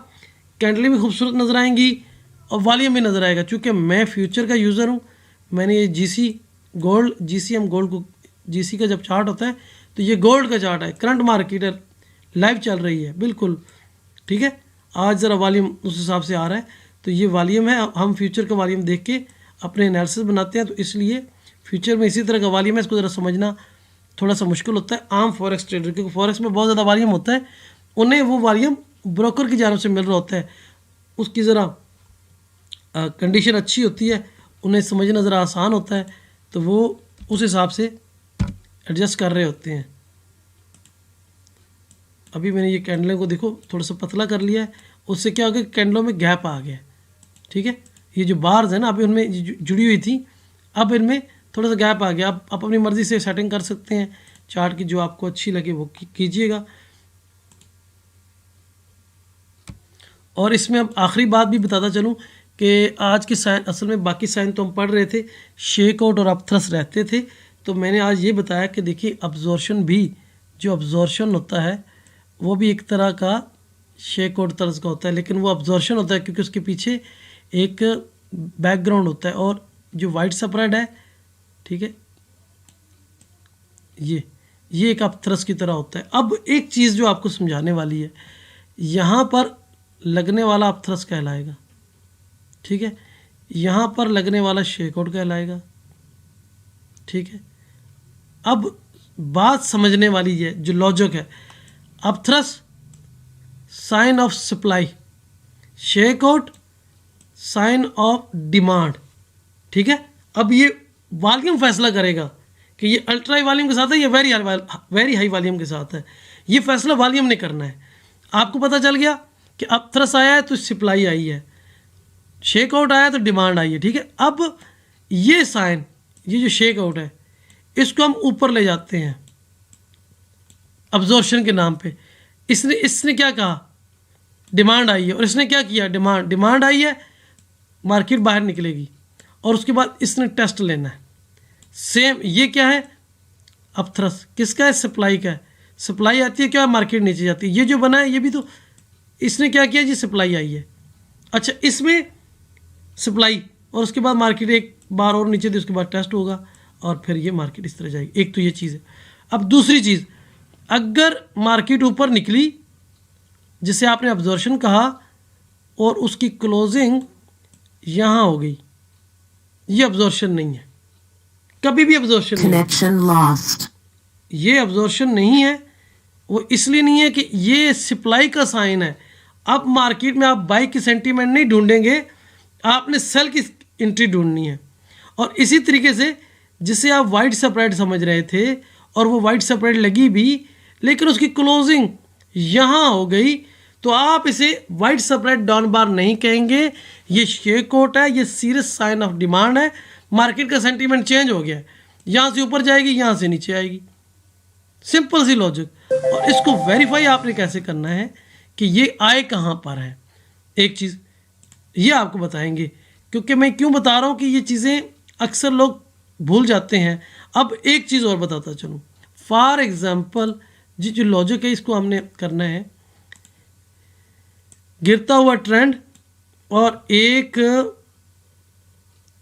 कैंडलें भी खूबसूरत नज़र आएंगी, और वॉल्यूम भी नज़र आएगा। चूँकि मैं फ्यूचर का यूज़र हूँ, मैंने ये GCM गोल्ड को, GC का जब चार्ट होता है तो ये गोल्ड का चार्ट है, करंट मार्केट है, लाइव चल रही है बिल्कुल, ठीक है। आज ज़रा वॉल्यूम उस हिसाब से आ रहा है, तो ये वॉल्यूम है। हम फ्यूचर का वॉल्यूम देख के अपने एनालिसिस बनाते हैं, तो इसलिए फ्यूचर में इसी तरह का वॉल्यूम है, इसको ज़रा समझना थोड़ा सा मुश्किल होता है आम फॉरेक्स ट्रेडर, क्योंकि फॉरेक्स में बहुत ज़्यादा वॉल्यूम होता है, उन्हें वो वॉल्यूम ब्रोकर की जानब से मिल रहा होता है, उसकी ज़रा कंडीशन अच्छी होती है, उन्हें समझना ज़रा आसान होता है, तो वो उस हिसाब से एडजस्ट कर रहे होते हैं। अभी मैंने ये कैंडलों को देखो थोड़ा सा पतला कर लिया है, उससे क्या हो गया, कैंडलों में गैप आ गया, ठीक है। ये जो बार्स है ना, अभी उनमें जुड़ी हुई थी, अब इनमें थोड़ा सा गैप आ गया। आप अपनी मर्ज़ी से सेटिंग कर सकते हैं चार्ट की, जो आपको अच्छी लगे वो कीजिएगा। और इसमें अब आखिरी बात भी बताता चलूँ कि आज के साइन, असल में बाकी साइन तो हम पढ़ रहे थे, शेक आउट और अपथ्रस रहते थे, तो मैंने आज ये बताया कि देखिए अब्जॉर्शन भी, जो अब्जॉर्शन होता है वो भी एक तरह का शेक आउट तर्ज का होता है, लेकिन वो अब्जॉर्शन होता है क्योंकि उसके पीछे एक बैकग्राउंड होता है। और जो वाइट स्प्रेड है, ठीक है, ये एक अपथ्रस की तरह होता है। अब एक चीज़ जो आपको समझाने वाली है, यहाँ पर लगने वाला अपथ्रस कहलाएगा, ठीक है, यहाँ पर लगने वाला शेक आउट कहलाएगा, ठीक है। अब बात समझने वाली है, जो लॉजिक है, upthrust sign of supply, shake out sign of demand, ठीक है। अब ये वॉल्यूम फैसला करेगा कि ये अल्ट्रा हाई वॉल्यूम के साथ है या वेरी हाई वॉल्यूम के साथ है, ये फैसला वॉल्यूम ने करना है। आपको पता चल गया कि अपथ्रस आया है तो सप्लाई आई है, शेक आउट आया तो डिमांड आई है, ठीक है। अब ये साइन, ये जो शेक आउट है, इसको हम ऊपर ले जाते हैं अब्जॉर्प्शन के नाम पे। इसने क्या कहा, डिमांड आई है, और इसने क्या किया, डिमांड आई है, मार्केट बाहर निकलेगी, और उसके बाद इसने टेस्ट लेना है। सेम ये क्या है, अपथ्रस किसका है, सप्लाई का है। सप्लाई आती है क्या, मार्केट नीचे जाती है। ये जो बना है ये भी तो इसने क्या किया जी, सप्लाई आई है, अच्छा इसमें सप्लाई, और उसके बाद मार्केट एक बार और नीचे थी, उसके बाद टेस्ट होगा, और फिर ये मार्केट इस तरह जाएगी। एक तो ये चीज़ है। अब दूसरी चीज़, अगर मार्केट ऊपर निकली जिसे आपने अब्जॉर्प्शन कहा, और उसकी क्लोजिंग यहाँ हो गई, ये अब्जॉर्प्शन नहीं है, कभी भी अब्जॉर्प्शन नहीं, ये अब्जॉर्प्शन नहीं है। वो इसलिए नहीं है कि ये सप्लाई का साइन है। अब मार्केट में आप बाई की सेंटीमेंट नहीं ढूंढेंगे, आपने सेल की एंट्री ढूंढनी है। और इसी तरीके से जिसे आप वाइड सेपरेट समझ रहे थे और वो वाइड सेपरेट लगी भी, लेकिन उसकी क्लोजिंग यहाँ हो गई, तो आप इसे वाइड सेपरेट डाउन बार नहीं कहेंगे, ये शेक आउट है, ये सीरियस साइन ऑफ डिमांड है। मार्केट का सेंटीमेंट चेंज हो गया है, यहाँ से ऊपर जाएगी, यहाँ से नीचे आएगी, सिंपल सी लॉजिक। और इसको वेरीफाई आपने कैसे करना है कि ये आए कहाँ पर है, एक चीज़ ये आपको बताएंगे, क्योंकि मैं क्यों बता रहा हूँ कि ये चीज़ें अक्सर लोग भूल जाते हैं। अब एक चीज़ और बताता चलूँ, फॉर एग्जांपल जो लॉजिक है इसको हमने करना है, गिरता हुआ ट्रेंड और एक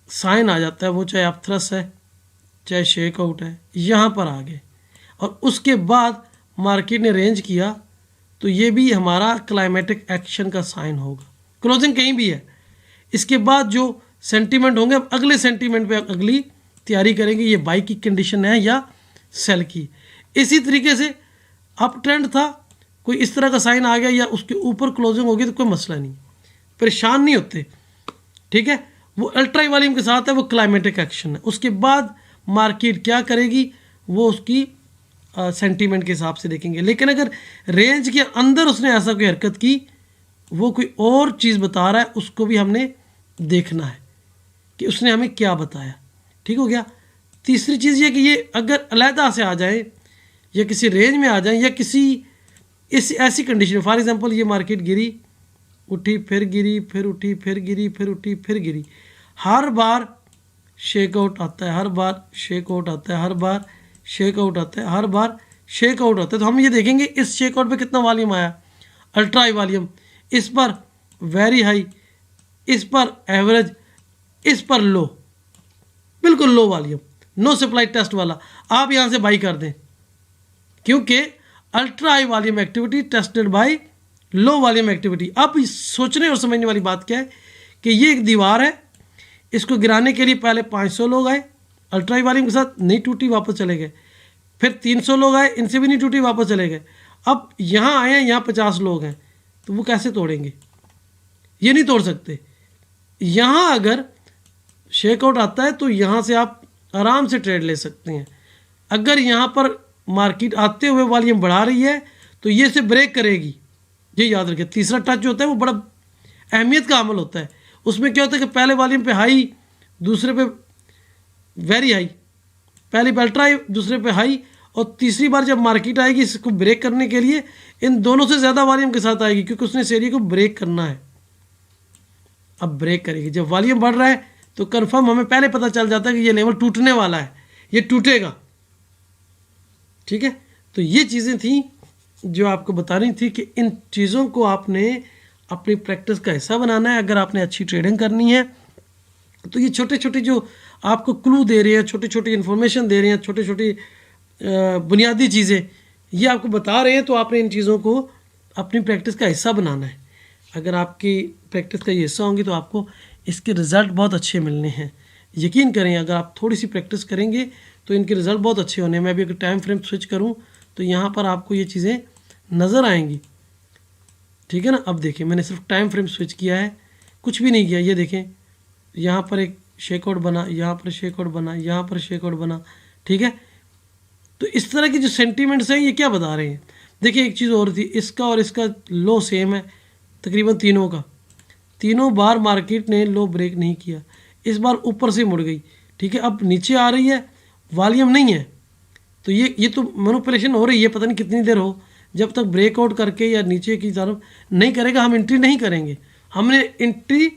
साइन आ जाता है, वो चाहे अपथ्रस है चाहे शेक आउट है, यहाँ पर आ गए और उसके बाद मार्केट ने रेंज किया, तो ये भी हमारा क्लाइमेटिक एक्शन का साइन होगा, क्लोजिंग कहीं भी है। इसके बाद जो सेंटीमेंट होंगे, अब अगले सेंटीमेंट पे अगली तैयारी करेंगे, ये बाई की कंडीशन है या सेल की। इसी तरीके से अप ट्रेंड था, कोई इस तरह का साइन आ गया या उसके ऊपर क्लोजिंग होगी तो कोई मसला नहीं, परेशान नहीं होते, ठीक है। वो अल्ट्रा वॉल्यूम के साथ है, वो क्लाइमेटिक एक्शन है। उसके बाद मार्केट क्या करेगी वो उसकी सेंटीमेंट के हिसाब से देखेंगे। लेकिन अगर रेंज के अंदर उसने ऐसा कोई हरकत की, वो कोई और चीज़ बता रहा है, उसको भी हमने देखना है कि उसने हमें क्या बताया, ठीक हो गया। तीसरी चीज़ ये कि ये अगर अलहदा से आ जाए या किसी रेंज में आ जाए या किसी इस ऐसी कंडीशन, फॉर एग्जांपल ये मार्केट गिरी, उठी, फिर गिरी, फिर उठी, फिर गिरी, फिर उठी, फिर गिरी, हर बार शेक आउट आता है, हर बार शेक आउट आता है, हर बार शेक आउट आता है, हर बार शेक आउट आता है, तो हम ये देखेंगे इस शेक आउट पे कितना वॉल्यूम आया, अल्ट्रा हाई वॉल्यूम, इस पर वेरी हाई, इस पर एवरेज, इस पर लो, बिल्कुल low volume, no supply test वाला, आप यहाँ से बाई कर दें, क्योंकि ultra high volume activity tested by low volume activity. अब सोचने और समझने वाली बात क्या है कि ये एक दीवार है, इसको गिराने के लिए पहले 500 लोग आए, अल्ट्रा हाई वॉल्यूम के साथ नहीं टूटी, वापस चले गए, फिर 300 लोग आए, इनसे भी नहीं टूटी, वापस चले गए, अब यहाँ आए हैं, यहाँ 50 लोग हैं, तो वो कैसे तोड़ेंगे, ये नहीं तोड़ सकते। यहाँ अगर शेकआउट आता है तो यहाँ से आप आराम से ट्रेड ले सकते हैं। अगर यहाँ पर मार्केट आते हुए वॉल्यूम बढ़ा रही है तो ये से ब्रेक करेगी, ये याद रखें। तीसरा टच जो होता है वो बड़ा अहमियत का अमल होता है, उसमें क्या होता है कि पहले वॉल्यूम पे हाई, दूसरे पे वेरी हाई, पहले पे अल्ट्रा हाई, दूसरे पे हाई, और तीसरी बार जब मार्केट आएगी इसको ब्रेक करने के लिए इन दोनों से ज़्यादा वॉल्यूम के साथ आएगी, क्योंकि उसने इस एरिया को ब्रेक करना है। अब ब्रेक करेगी, जब वॉल्यूम बढ़ रहा है तो कंफर्म हमें पहले पता चल जाता है कि ये लेवल टूटने वाला है, ये टूटेगा, ठीक है। तो ये चीज़ें थी जो आपको बतानी थी कि इन चीज़ों को आपने अपनी प्रैक्टिस का हिस्सा बनाना है। अगर आपने अच्छी ट्रेडिंग करनी है तो ये छोटे छोटे जो आपको क्लू दे रहे हैं, छोटी छोटी इन्फॉर्मेशन दे रहे हैं, छोटी छोटी बुनियादी चीज़ें ये आपको बता रहे हैं, तो आपने इन चीज़ों को अपनी प्रैक्टिस का हिस्सा बनाना है। अगर आपकी प्रैक्टिस का ये हिस्सा होंगी तो आपको इसके रिज़ल्ट बहुत अच्छे मिलने हैं। यकीन करें, अगर आप थोड़ी सी प्रैक्टिस करेंगे तो इनके रिज़ल्ट बहुत अच्छे होने हैं। मैं अभी अगर टाइम फ्रेम स्विच करूं तो यहाँ पर आपको ये चीज़ें नज़र आएंगी, ठीक है ना। अब देखें, मैंने सिर्फ टाइम फ्रेम स्विच किया है, कुछ भी नहीं किया। ये देखें, यहाँ पर एक शेकआउट बना, यहाँ पर शेकआउट बना, यहाँ पर शेकआउट बना, ठीक है। तो इस तरह के जो सेंटीमेंट्स हैं ये क्या बता रहे हैं। देखिए एक चीज़ और थी, इसका और इसका लो सेम है तकरीबन तीनों का, तीनों बार मार्केट ने लो ब्रेक नहीं किया, इस बार ऊपर से मुड़ गई, ठीक है। अब नीचे आ रही है, वॉल्यूम नहीं है, तो ये तो मैनिपुलेशन हो रही है, पता नहीं कितनी देर हो, जब तक ब्रेकआउट करके या नीचे की तरफ नहीं करेगा हम एंट्री नहीं करेंगे। हमने एंट्री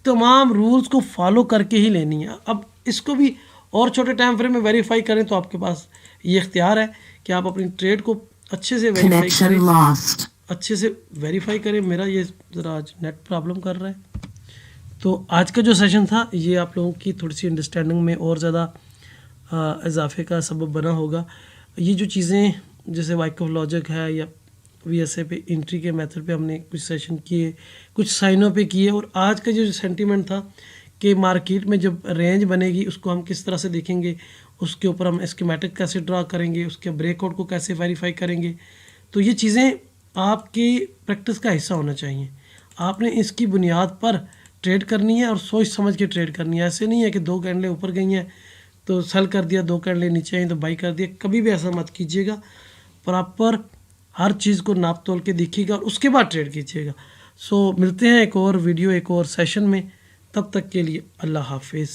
तमाम रूल्स को फॉलो करके ही लेनी है। अब इसको भी और छोटे टाइम फ्रेम में वेरीफाई करें तो आपके पास ये इख्तियार है कि आप अपनी ट्रेड को अच्छे से वेरीफाई करें, अच्छे से वेरीफाई करें। मेरा ये ज़रा आज नेट प्रॉब्लम कर रहा है। तो आज का जो सेशन था ये आप लोगों की थोड़ी सी अंडरस्टैंडिंग में और ज़्यादा इजाफे का सबब बना होगा। ये जो चीज़ें जैसे वाइकफ लॉजिक है या वीएसए पे एंट्री के मेथड पे हमने कुछ सेशन किए, कुछ साइनों पे किए, और आज का जो सेंटीमेंट था कि मार्केट में जब रेंज बनेगी उसको हम किस तरह से देखेंगे, उसके ऊपर हम स्कीमेटिक कैसे ड्रा करेंगे, उसके ब्रेकआउट को कैसे वेरीफाई करेंगे। तो ये चीज़ें आपकी प्रैक्टिस का हिस्सा होना चाहिए। आपने इसकी बुनियाद पर ट्रेड करनी है और सोच समझ के ट्रेड करनी है। ऐसे नहीं है कि 2 कैंडलें ऊपर गई हैं तो सेल कर दिया, 2 कैंडलें नीचे आई तो बाई कर दिया। कभी भी ऐसा मत कीजिएगा। प्रॉपर हर चीज़ को नाप तोल के देखिएगा और उसके बाद ट्रेड कीजिएगा। सो मिलते हैं एक और वीडियो, एक और सेशन में। तब तक के लिए अल्लाह हाफिज़।